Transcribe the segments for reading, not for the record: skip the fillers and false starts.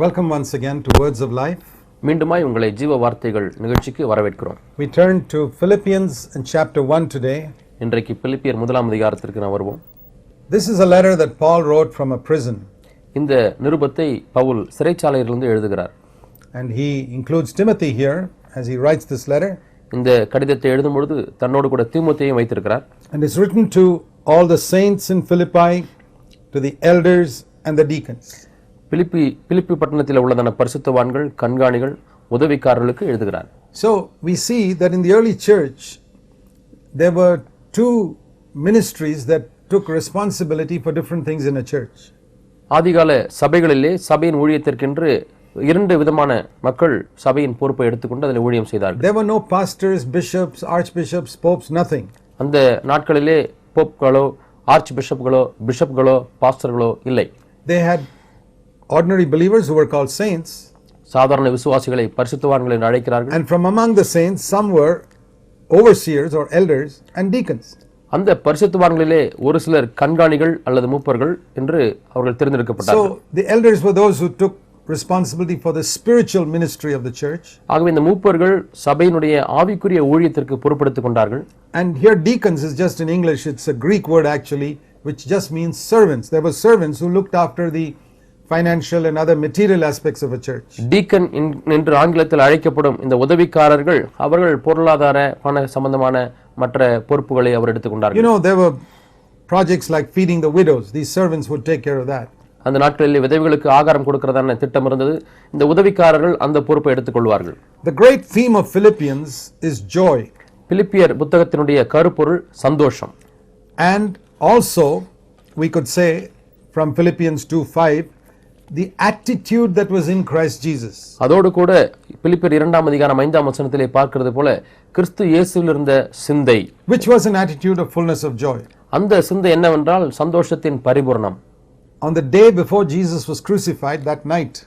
Welcome once again to Words of Life. மீண்டுமாய் உங்களை ஜீவ வார்த்தைகள் நிகழ்ச்சிக்கு வரவேற்கிறோம். We turn to Philippians in chapter 1 today. இன்றைக்கு பிலிப்பியர் முதலாம் அதிகாரத்திற்கு நாம் வருவோம். This is a letter that Paul wrote from a prison. இந்த நிருபத்தை பவுல் சிறைச்சாலையிலிருந்து எழுதுகிறார். And he includes Timothy here as he writes this letter. இந்த கடிதத்தை எழுதும் பொழுது தன்னோடு கூட தீமோத்தேயுவை வைத்திருக்கிறார். And it's written to all the saints in Philippi, to the elders and the deacons. பிலிப்பி பட்டணத்தில் உள்ளதான பரிசுத்தவான்கள், கண்காணிகள், உதவிக்காரர்களுக்கு எழுதுகிறார். So we see that in the early church there were two ministries that took responsibility for different things in a church. ஆதிகால சபைகளிலே சபையின் ஊழியத்திற்கென்று இரண்டு விதமான மக்கள் சபையின் பொறுப்பை எடுத்துக்கொண்டு அதில் ஊழியம் செய்தார்கள். There were no pastors, bishops, archbishops, popes, nothing. அந்த நாட்களிலே போப்களோ, ஆர்ச் பிஷப்களோ, பாஸ்டர்களோ இல்லை. They had ordinary believers who were called saints. சாதாரண விசுவாசிகளை பரிசுத்தவான்கள் என்று அழைக்கிறார்கள். And from among the saints some were overseers or elders and deacons. அந்த பரிசுத்தவான்களிலே ஒரு சிலர் கண்காணிகள் அல்லது மூப்பர்கள் என்று அவர்கள் தேர்ந்தெடுக்கப்பட்டார்கள். So the elders were those who took responsibility for the spiritual ministry of the church. ஆகவே இந்த மூப்பர்கள் சபையினுடைய ஆவிக்குரிய ஊழியத்திற்கு பொறுப்பெடுத்துக் கொண்டார்கள். And here deacons is just in English, it's a Greek word actually, which just means servants. There were servants who looked after the financial and other material aspects of a church. Deacon என்று ஆங்கிலத்தில் அழைக்கப்படும் இந்த உதவிக்காரர்கள் அவர்கள் பொருளாதார பண சம்பந்தமான மற்ற பொறுப்புகளை அவர் எடுத்துக்கொண்டார்கள். You know, there were projects like feeding the widows. These servants would take care of that. அந்த நாட்களில் விதவைகளுக்கு ஆகாரம் கொடுக்கிறதான திட்டம் இருந்தது. இந்த உதவிக்காரர்கள் அந்த பொறுப்பை எடுத்துக்கொள்வார்கள். The great theme of Philippians is joy. பிலிப்பியர் புத்தகத்தினுடைய கருப்பொருள் சந்தோஷம். And also we could say from Philippians 2:5 the attitude that was in Christ Jesus. அதோடு கூட பிலிப்பியர் 2ஆம் அதிகாரம் 5ஆம் வசனத்திலே பார்க்கிறது போல கிறிஸ்து இயேசுவில் இருந்த சிந்தை, which was an attitude of fullness of joy. அந்த சிந்தை என்னவென்றால் சந்தோஷத்தின் பரிபூரணம். On the day before Jesus was crucified, that night,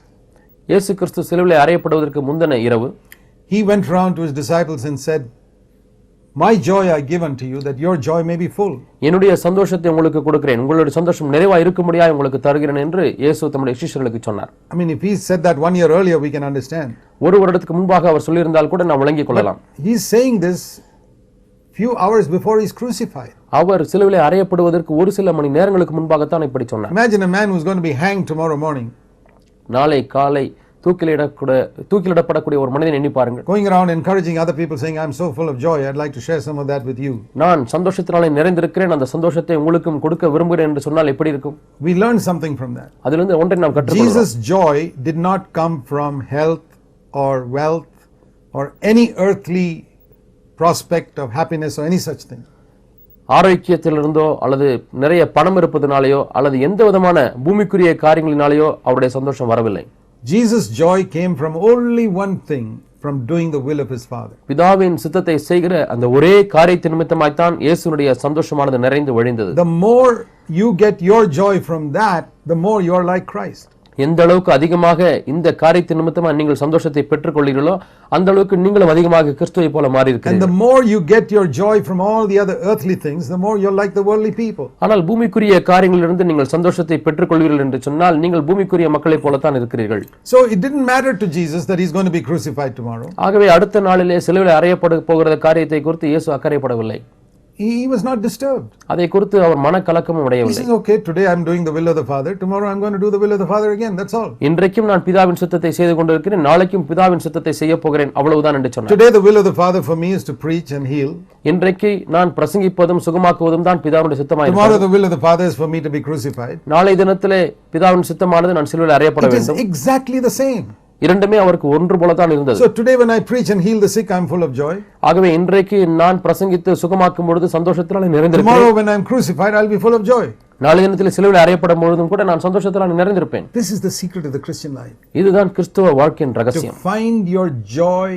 இயேசு கிறிஸ்து சிலுவையிலே அறையப்படுவதற்கு முந்தின இரவு, he went round to his disciples and said, "My joy I give unto you, that your joy may be full." என்னுடைய சந்தோஷத்தை உங்களுக்கு கொடுக்கிறேன், உங்களுடைய சந்தோஷம் நிறைவா இருக்கும்படியாக உங்களுக்கு தருகிறேன் என்று இயேசு தம்முடைய சீஷர்களுக்கு சொன்னார். I mean, if he said that 1 year earlier, we can understand. ஒரு வருடத்துக்கு முன்பாக அவர் சொல்லியிருந்தால் கூட நாம் விளங்கிக் கொள்ளலாம். He's saying this few hours before he's crucified. அவர் சிலுவையிலே அறையப்படுவதற்கு ஒரு சில மணி நேரங்களுக்கு முன்பாகத்தான் இப்படி சொன்னார். Imagine a man who's going to be hanged tomorrow morning. நாளை காலை தூக்கிலிடப்படக்கூடிய ஒரு மனிதனை எண்ணி பாருங்கள். Going around encouraging other people saying, "I'm so full of joy, I'd like to share some of that with you." நான் சந்தோஷத்தினாலே நிறைந்திருக்கிறேன், அந்த சந்தோஷத்தை உங்களுக்கும் கொடுக்க விரும்புகிறேன் என்று சொன்னால் எப்படி இருக்கும்? We learn something from that. அதிலிருந்து ஒன்றை நாம் கற்றுக்கொள்கிறோம். Jesus' joy did not come from health or wealth or any earthly prospect of happiness or any such thing. ஆரோக்கியத்திலிருந்தோ அல்லது நிறைய பணம் இருப்பதனாலேயோ அல்லது எந்த விதமான பூமிக்குரிய காரியங்களினாலேயோ அவருடைய சந்தோஷம் வரவில்லை. Jesus' joy came from only one thing, from doing the will of his Father. பிதாவின் சித்தத்தை செய்கிற அந்த ஒரே காரியத்தின் நிமித்தமாய் தான் இயேசுவுடைய சந்தோஷமானது நிறைந்து வழிந்தது. The more you get your joy from that, the more you are like Christ. எந்த அளவுக்கு அதிகமாக இந்த காரியத்தின் நிமித்தமாக நீங்கள் சந்தோஷத்தை பெற்றுக்கொள்கிறீர்களோ அந்த அளவுக்கு நீங்களும் அதிகமாக கிறிஸ்துவை போல மாறி இருக்கிறீர்கள். And the more you get your joy from all the other earthly things, the more you're like the worldly people. ஆனால் பூமிக்குரிய காரியங்களிலிருந்து நீங்கள் சந்தோஷத்தை பெற்றுக்கொள்வீர்கள் என்று சொன்னால் நீங்கள் பூமிக்குரிய மக்களைப் போல தான் இருக்கிறீர்கள். So it didn't matter to Jesus that he's going to be crucified tomorrow. ஆகவே அடுத்த நாளிலே சிலுவையில் அறையப்பட போகிற காரியத்தை குறித்து இயேசு அக்கறைப்படவில்லை. He was not disturbed. அதை குறித்து அவர் மனக்கலக்கமும் அடையவில்லை. He says, "Okay, today I'm doing the will of the Father. Tomorrow I'm going to do the will of the Father again. That's all." இன்றைக்கும் நான் பிதாவின் சித்தத்தை செய்து கொண்டிருக்கிறேன், நாளைக்கும் பிதாவின் சித்தத்தை செய்ய போகிறேன், அவ்வளவுதான் என்று சொன்னார். Today the will of the Father for me is to preach and heal. இன்றைக்கு நான் பிரசங்கிப்பதும் சுகமாக்குவதும் தான் பிதாவின் சித்தமாய் இருக்கிறது. Tomorrow the will of the Father is for me to be crucified. நாளை தினத்திலே பிதாவின் சித்தமானது நான் சிலுவையில் அறையப்பட வேண்டும். It is exactly the same. இரண்டுமே அவருக்கு ஒன்று போல தான் இருந்தது. So today when I preach and heal the sick, I'm full of joy. ஆகவே இன்றைக்கு நான் பிரசங்கித்து சுகமாக்கும் பொழுது சந்தோஷத்தினாலே நிறைந்திருப்பேன். Tomorrow when I'm crucified, I'll be full of joy. நாளை தினத்தில் சிலுவையில் அறையப்படும் பொழுதும் கூட நான் சந்தோஷத்தினாலே நிறைந்திருப்பேன். This is the secret of the Christian life. இதுதான் கிறிஸ்தவ வாழ்க்கையின் ரகசியம். To find your joy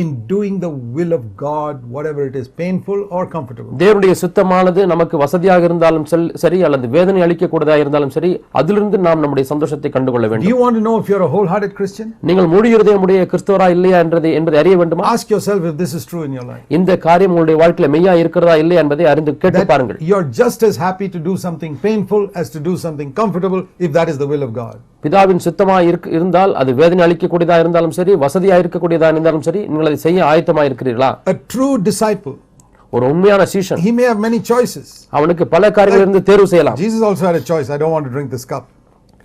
in doing the will of God, whatever it is, painful or comfortable. தேவனுடைய சித்தமானது நமக்கு வசதியாக இருந்தாலும் சரி அல்லது வேதனை அளிக்கக்கூடியதாக இருந்தாலும் சரி அதிலிருந்து நாம் நம்முடைய சந்தோஷத்தை கண்டுகொள்ள வேண்டும். Do you want to know if you're a wholehearted Christian? நீங்கள் முழு இதயமுடைய கிறிஸ்தவரா இல்லையா என்பதை அறிய வேண்டுமா? Ask yourself if this is true in your life. இந்த காரியம் உங்களுடைய வாழ்க்கையில மெய்யா இருக்கிறதா இல்லையா என்பதை அறிந்து கேட்டு பாருங்கள். You're just as happy to do something painful as to do something comfortable if that is the will of God. பிதாவின் சித்தமா இருந்தால் அது வேதனை அளிக்கக்கூடியதா இருந்தாலும் சரி, வசதியா இருக்கக்கூடியதா இருந்தாலும் சரி, நீங்கள் அதை செய்ய ஆயத்தமா இருக்கிறீர்களா? A true disciple, ஒரு உண்மையான சீஷன், he may have many choices. அவனுக்கு பல காரியங்களிலிருந்து தேர்வு செய்யலாம். Jesus also had a choice. I don't want to drink this cup.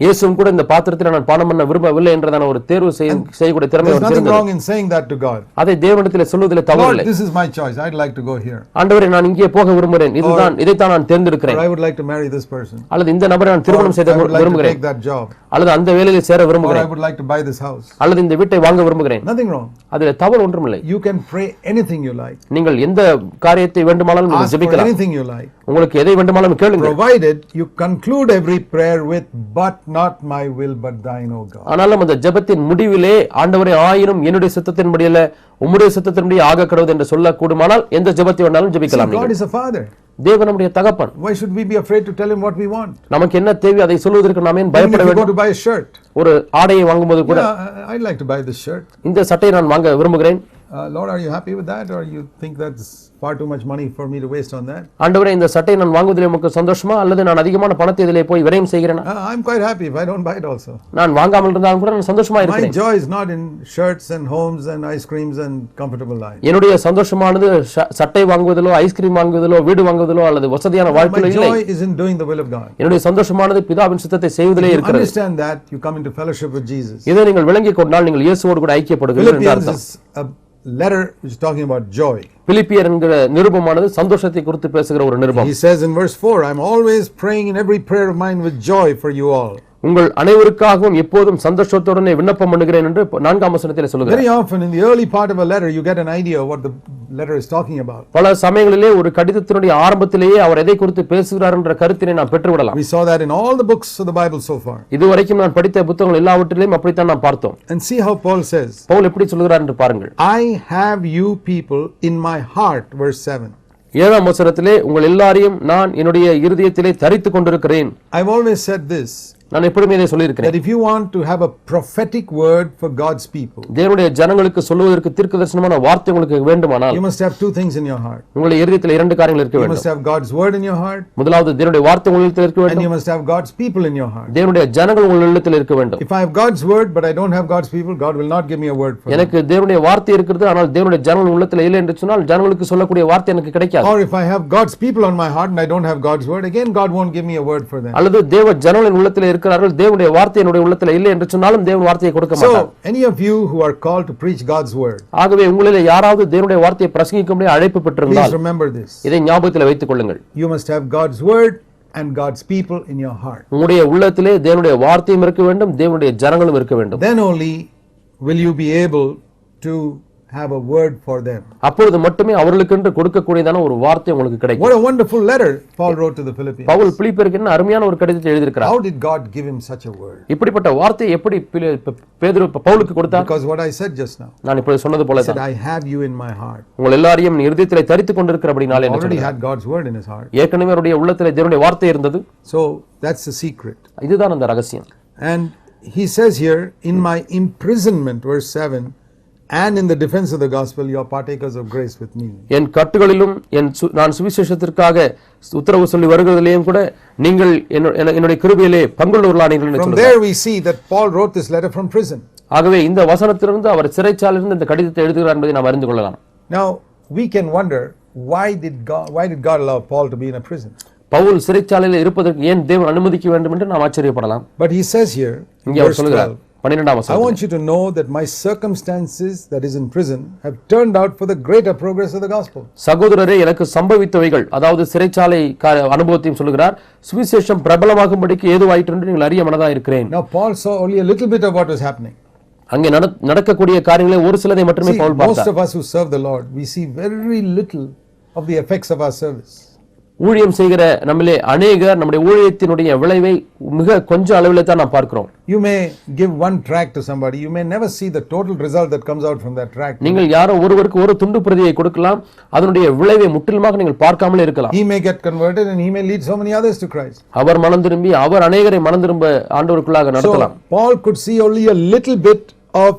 இயேசுவும் கூட இந்த பாத்திரத்தில் நான் பானம் பண்ண விரும்பவில்லை என்றதான ஒரு தேர்வு செய்யக்கூடிய திறமை There's அவருக்கு nothing இருந்தது. wrong in saying that to God. அதை தேவனிடத்தில் சொல்வதில் தவறு Lord, இல்லை. this is my choice. I'd like to go here. ஆண்டவரே, நான் இங்கே போக விரும்புகிறேன், இதைத்தான் நான் Or தேர்ந்தெடுக்கிறேன், I would like to marry this person. அல்லது இந்த நபரை நான் திருமணம் செய்ய I would like to விரும்புகிறேன், take that job. அல்லது அந்த வேலையில் சேர Or I விரும்புகிறேன், would like to buy this house. அல்லது இந்த வீட்டை வாங்க விரும்புகிறேன். Nothing wrong. அதில் தவறு ஒன்றுமில்லை. You can pray anything you like. நீங்கள் எந்த காரியத்தை வேண்டுமானாலும் நீங்கள் Ask for ஜெபிக்கலாம், anything you like. உங்களுக்கு எதை வேண்டுமானாலும் கேளுங்கள், Provided you conclude every prayer with, but not my will, but thine, O God. ஆனாலும் அந்த ஜெபத்தின் முடிவிலே ஆண்டவரே ஆயினும் என்னுடைய சித்தத்தின்படி அல்ல உம்முடைய சித்தத்தின்படி ஆக கடவுது என்று சொல்ல கூடுமானால் எந்த ஜெபத்தை வேண்டாலும் ஜெபிக்கலாம். God is a father. தேவன் நம்முடைய தகப்பன். Why should we be afraid to tell him what we want? நமக்கு என்ன தேவை அதை சொல்வதற்கு நாம் ஏன் பயப்பட If you go வேண்டும்? to buy a shirt, ஒரு ஆடையை வாங்கும்போது கூட I'd like to buy this shirt. இந்த சட்டையை நான் வாங்க விரும்புகிறேன். Lord, are you happy with that, or you think that's far too much money for me to waste on that? ஆண்டவரே, இந்த சட்டையை நான் வாங்குவதில் உங்களுக்கு சந்தோஷமா, அல்லது நான் அதிகமான பணத்தை இதிலே போய் விரயம் செய்கிறேனா? I'm quite happy if I don't buy it also. நான் வாங்காமல் இருந்தாலும் கூட நான் சந்தோஷமா My இருக்கிறேன். joy is not in shirts and homes and ice creams and comfortable life. என்னுடைய சந்தோஷமானது சட்டை வாங்குவதிலோ, ஐஸ்கிரீம் வாங்குவதிலோ, வீடு வாங்குவதிலோ அல்லது வசதியான My வாழ்க்கையிலோ இல்லை. joy is in doing the will of God. என்னுடைய சந்தோஷமானது பிதாவின் சித்தத்தை செய்வதிலே You இருக்கிறது. understand that, you come into fellowship with Jesus. இதை நீங்கள் விளங்கிக் கொண்டால் நீங்கள் இயேசுவோடு கூட ஐக்கியப்படுகிறீர்கள் என்று Philippians அர்த்தம். is a letter which is talking about joy. பிலிப்பியர் என்கிற நிருபமானது சந்தோஷத்தை குறித்து பேசுகிற ஒரு நிருபம். He says in verse 4, I'm always praying in every prayer of mine with joy for you all. உங்கள் அனைவருக்காகவும் எப்போதும் சந்தோஷத்துடனே விண்ணப்பம் பண்ணுகிறேன் என்று 4ஆம் வசனத்திலே சொல்கிறார். Very often in the early part of a letter you get an idea of what the letter is talking about. பல சமயங்களிலே ஒரு கடிதத்தினுடைய ஆரம்பத்திலேயே அவர் எதை குறித்து பேசுகிறார் என்ற கருத்தினை நாம் பெற்றுவிடலாம். We saw that in all the books of the Bible so far. இதுவரைக்கும் நான் படித்த புத்தகங்கள் எல்லாவற்றிலும் அப்படித்தான் நாம் பார்த்தோம். And see how Paul says. Pavul எப்படி சொல்கிறார் என்று பாருங்கள். I have you people in my heart, verse 7. 7ஆம் வசனத்திலே உங்கள் எல்லாரையும் நான் என்னுடைய இருதயத்திலே தரித்துக் கொண்டிருக்கிறேன். I've always said this. நான் எப்பொழுதுமே இதை சொல்லியிருக்கிறேன். That if you want to have a prophetic word for God's people, தேவனுடைய ஜனங்களுக்கு சொல்வதற்கு தீர்க்கதரிசனமான வார்த்தை உங்களுக்கு வேண்டுமானால் you must have two things in your heart. உங்களுடைய இருதயத்தில் இரண்டு காரியங்கள் இருக்க You வேண்டும். must have God's word in your heart. முதலாவது தேவனுடைய வார்த்தை உங்களிடத்தில் இருக்க And வேண்டும். you must have God's people in your heart. தேவனுடைய ஜனங்கள் உங்களிடத்தில் இருக்க வேண்டும். If I have God's word but I don't have God's people, God will not give me a word for them. எனக்கு தேவனுடைய வார்த்தை இருக்கிறது, ஆனால் தேவனுடைய ஜனங்கள் உள்ளத்தில் இல்லை என்று சொன்னால் ஜனங்களுக்கு சொல்லக்கூடிய வார்த்தை எனக்கு கிடைக்காது. Or if I have God's people on my heart and I don't have God's word, again God won't give me a word for them. அல்லது தேவ ஜனங்களின் உள்ளத்தில் இருக்கிறார்கள், தேவனுடைய வார்த்தை என்னுடைய உள்ளத்தில் இல்லை என்று சொன்னாலும் தேவன் வார்த்தையை கொடுக்க மாட்டார். So any of you who are called to preach God's word, ஆகவே உங்களிலே யாராவது தேவனுடைய வார்த்தையை பிரசங்கிக்கும்படி அழைப்பு பெற்றிருந்தால் please remember this. இதை ஞாபகத்தில் வைத்துக் கொள்ளுங்கள். You must have God's word and God's people in your heart. உங்களுடைய உள்ளத்திலே தேவனுடைய வார்த்தையும் இருக்க வேண்டும், தேவனுடைய ஜனங்களும் இருக்க வேண்டும். Then only will you be able to have a word for them. அப்பொழுது மட்டுமே அவர்களுக்கென்று கொடுக்கக்கூடியதான ஒரு வார்த்தை உங்களுக்கு கிடைக்கும். What a wonderful letter Paul wrote to the Philippians. Pavul பிலிப்பியருக்கு என்ன அருமையான ஒரு கடிதத்தை எழுதியிருக்கிறார். How did God give him such a word? இப்படிப்பட்ட வார்த்தையை எப்படி பேதுரு பவுலுக்கு கொடுத்தார்? Because what I said just now. நான் இப்பொழுது சொன்னது போல Said I have you in my heart. உங்கள் எல்லாரையும் நீ இருதயத்திலே தரித்துக் கொண்டிருக்கிறபடினாலே என்ன Already சொல்றார்? had God's word in his heart. ஏற்கனவே அவருடைய உள்ளத்திலே தேவனுடைய வார்த்தை இருந்தது. So that's the secret. இதுதான் அந்த ரகசியம். And he says here, in my imprisonment, verse 7, and in the defense of the gospel, you are partakers of grace with me. என் கட்டுகளிலும் நான் சுவிசேஷத்திற்காக உத்தரவு சொல்லி வருகிறதிலேயும் கூட நீங்கள் என்னுடைய கிருபையிலே பங்குள்ளவர்களானீர்கள் என்று From சொல்றார். there we see that Paul wrote this letter from prison. ஆகவே இந்த வசனத்திலிருந்து அவர் சிறைச்சாலையிலிருந்து இந்த கடிதத்தை எழுதுகிறார் என்பதை நாம் அறிந்து கொள்ளலாம். Now we can wonder why did God allow Paul to be in a prison? Pavul சிறைச்சாலையில் இருப்பதற்கு ஏன் தேவன் அனுமதிக்க வேண்டும் என்று நாம் ஆச்சரியப்படலாம். But he says here, இங்கே அவர் சொல்கிறார் 12ஆம் I வசனம், want you to know that my circumstances that is in prison have turned out for the greater progress of the gospel. சகோதரரே, எனக்கு சம்பவித்தவைகள், அதாவது சிறைச்சாலை அனுபவத்தையும் சொல்கிறார், சுவிசேஷம் பிரபலமாகும்படிக்கு ஏதுவாயிற்று என்று நீங்கள் அறிய மனதாக இருக்கிறேன். Now Paul saw only a little bit of what was happening. அங்கே நடக்கக்கூடிய காரியங்களை ஒரு சிலதை மட்டுமே பவுல் Most பார்த்தார். of us who serve the Lord, we see very little of the effects of our service. ஊழியம் செய்கிற நம்மிலே அநேகர் நம்முடைய ஊழியத்தினுடைய விளைவை மிக கொஞ்சம் அளவில் தான் நாம் பார்க்கிறோம். You may give one tract to somebody, you may never see the total result that comes out from that tract. நீங்கள் யாரோ ஒருவருக்கு ஒரு துண்டு பிரதியை கொடுக்கலாம், அதனுடைய விளைவை முற்றிலுமாக நீங்கள் பார்க்காமலே இருக்கலாம். He may get converted and he may lead so many others to Christ. அவர் மனம் திரும்பி அவர் அநேகரை மனம் திரும்ப ஆண்டவருக்குள்ளாக நடத்தலாம். So Paul could see only a little bit of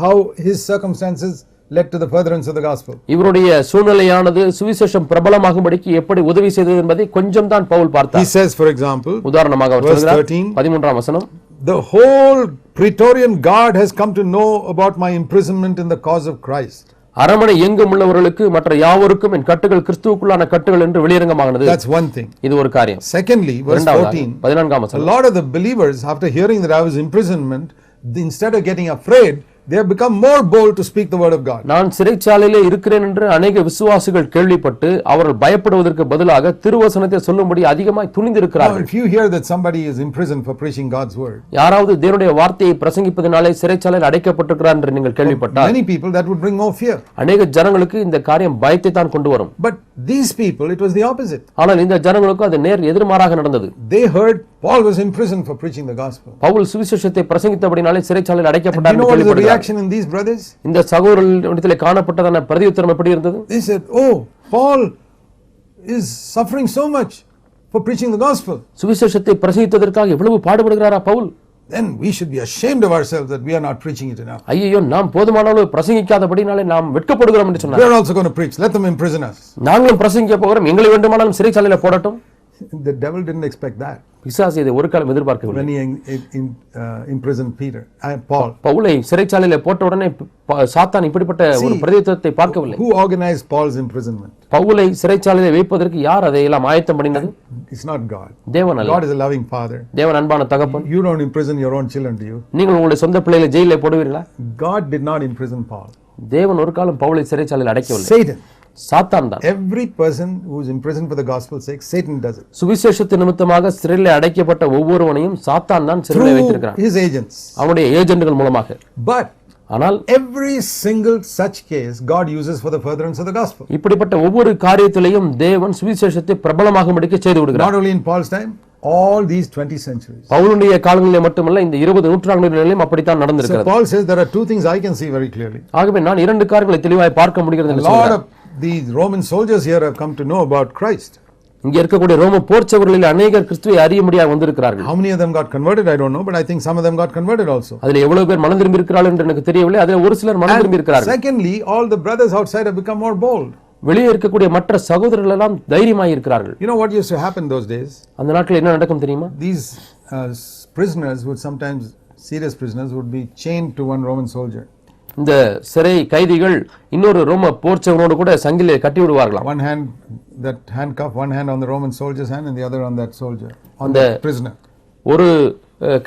how his circumstances led to the furtherance of the gospel. இவருடைய சூழ்நிலையானது சுவிசேஷம் பிரபலமாகும்படிக்கு எப்படி உதவி செய்தது என்பதை கொஞ்சம் தான் பவுல் He பார்த்தார். says, for example, உதாரணமாக அவர் verse சொல்கிறார் 13, 13ஆம் வசனம், the whole Praetorian Guard has come to know about my imprisonment in the cause of Christ. அரமனை எங்கும் உள்ளவர்களுக்கு மற்ற யாவருக்கும் என் கட்டுகள் கிறிஸ்துவுக்குள்ளான கட்டுகள் என்று வெளியரங்கமானது. That's one thing. இது ஒரு காரியம். Secondly, verse 14, 14ஆம் a வசனம், lot of the believers, after hearing that I was in imprisonment, instead of getting afraid, they have become more bold to speak the word of God. நான் சிறைச்சாலையிலே இருக்கிறேன் என்று அநேக விசுவாசிகள் கேள்விப்பட்டு அவர்கள் பயப்படுவதற்கு பதிலாக திருவசனத்தை சொல்லும்படி அதிகமாய் Now, துணிந்திருக்கிறார்கள். if you hear that somebody is in prison for preaching God's word, யாராவது தேவனுடைய வார்த்தையை பிரசங்கிப்பதனாலே சிறைச்சாலையில் அடைக்கப்பட்டிருக்கிறார் என்று நீங்கள் கேள்விப்பட்டால் many people that would bring more fear. அநேக ஜனங்களுக்கு இந்த காரியம் பயத்தை தான் கொண்டு வரும். But these people, it was the opposite. ஆனால் இந்த ஜனங்களுக்கு அது நேர் எதிர்மாறாக நடந்தது. They heard Paul was in prison for preaching the gospel. Pavul சுவிசேஷத்தை பிரசங்கித்தபடினாலே சிறைச்சாலையில் You அடைக்கப்பட்டார் know என்று what is the கேள்விப்படுகிறார். reaction in these brothers? இந்த சகோதரர்களிடத்திலே காணப்பட்டதான பிரதியுத்தரம் எப்படி இருந்தது? They said, oh, Paul is suffering so much for preaching the gospel. சுவிசேஷத்தை பிரசங்கித்ததற்காக எவ்வளவு பாடுபடுகிறாரா Pavul? Then we should be ashamed of ourselves that we are not preaching it enough. ஐயோ, நாம் போதுமான அளவு பிரசங்கிக்காதபடினாலே நாம் வெட்கப்படுகிறோம் என்று We சொன்னார். are also going to preach. Let them imprison us. நாங்களும் பிரசங்கிக்க போகிறோம், எங்களை வேண்டுமானாலும் சிறைச்சாலையில போடட்டும். The devil didn't expect that பிசாசு இதை ஒரு காலம் எதிர்பார்க்கவில்லை. when he imprisoned Paul. பவுலை சிறைச்சாலையில போட்ட உடனே சாத்தான் இப்படிப்பட்ட ஒரு பிரதியுத்தரத்தை பார்க்கவில்லை. Who organized Paul's imprisonment? பவுலை சிறைச்சாலையில வைப்பதற்கு யார் அதையெல்லாம் ஆயத்தம் பண்ணினது? It's not God. தேவன் அல்ல. God is a loving father. தேவன் அன்பான தகப்பன். You don't imprison your own children, do you? நீங்கள் உங்களுடைய சொந்த பிள்ளைகளை ஜெயிலே போடுவீர்களா? God did not imprison Paul. தேவன் ஒரு காலம் பவுலை சிறைச்சாலையில் அடைக்கவில்லை. Satan. சாத்தான் தான். Every person who is imprisoned for the gospel's sake, Satan does it. சுவிசேஷத்து நிமித்தமாக சிறையில் அடைக்கப்பட்ட ஒவ்வொருவனையும் சாத்தான் தான் சிறையில் வைத்திருக்கிறான். His agents. அவனுடைய ஏஜென்ட்கள் மூலமாக. But ஆனால் every single such case God uses for the furtherance of the gospel. இப்படிப்பட்ட ஒவ்வொரு காரியத்திலையும் தேவன் சுவிசேஷத்தை பிரபலமாகும்படிக்கு செய்து விடுகிறார். Not only in Paul's time, all these 20 centuries. பவுலுடைய காலங்களிலே மட்டுமல்ல, இந்த 20 நூற்றாண்டுகளிலும் அப்படித்தான் நடந்திருக்கிறது. So Paul says there are two things I can see very clearly. ஆகவே நான் இரண்டு காரியங்களை தெளிவாய் பார்க்க முடிகிறது என்று A lot சொல்கிறார். of these Roman soldiers here have come to know about Christ. இங்க இருக்கக்கூடிய ரோம போர்ச்சவர்களில் அநேகர் கிறிஸ்துவை அறிய முடியாது வந்திருக்கிறார்கள். How many of them got converted I don't know, but I think some of them got converted also. அதில் எவ்வளவு பேர் மனம் திரும்பி இருக்கிறார்கள் என்று எனக்கு தெரியவில்லை. அதில் ஒரு சிலர் மனம் திரும்பி இருக்கிறார்கள். Secondly, all the brothers outside have become more bold. வெளியே இருக்கக்கூடிய மற்ற சகோதரர்கள் எல்லாம் தைரியமாய் இருக்கிறார்கள். You know what used to happen those days? அந்த நாட்களில் என்ன நடக்கும் தெரியுமா? These prisoners would sometimes, serious prisoners would be chained to one Roman soldier. இந்த சிறை கைதிகள் இன்னொரு ரோம போர்ச்சவனோடு கூட சங்கிலே கட்டி விடுவார்களாம். One hand, that handcuff, one hand on the Roman soldier's hand and the other on that soldier, on the prisoner. ஒரு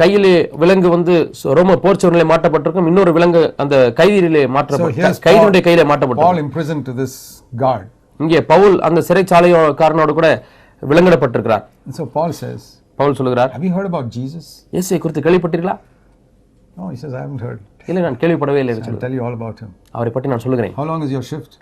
கையிலே விலங்கு வந்து ரோம போர்ச்சவனிலே மாட்டப்பட்டிருக்கும், இன்னொரு விலங்கு அந்த கைதியிலே கைதியுடைய கையிலே மாட்டப்பட்டிருக்கும். Paul imprisoned to this guard. இங்கே பவுல் அந்த சிறைச்சாலைக்காரனோடு கூட விலங்கிடப்பட்டிருக்கிறார். So Paul says, பவுல் சொல்கிறார், have you heard about Jesus? இயேசுவை குறித்து கேள்விப்பட்டீர்களா? No, he says I haven't heard. இல்லை, நான் கேள்விப்படவே இல்லை. I'll tell you all about him. அவரை பற்றி நான் சொல்லுகிறேன். How long is your shift?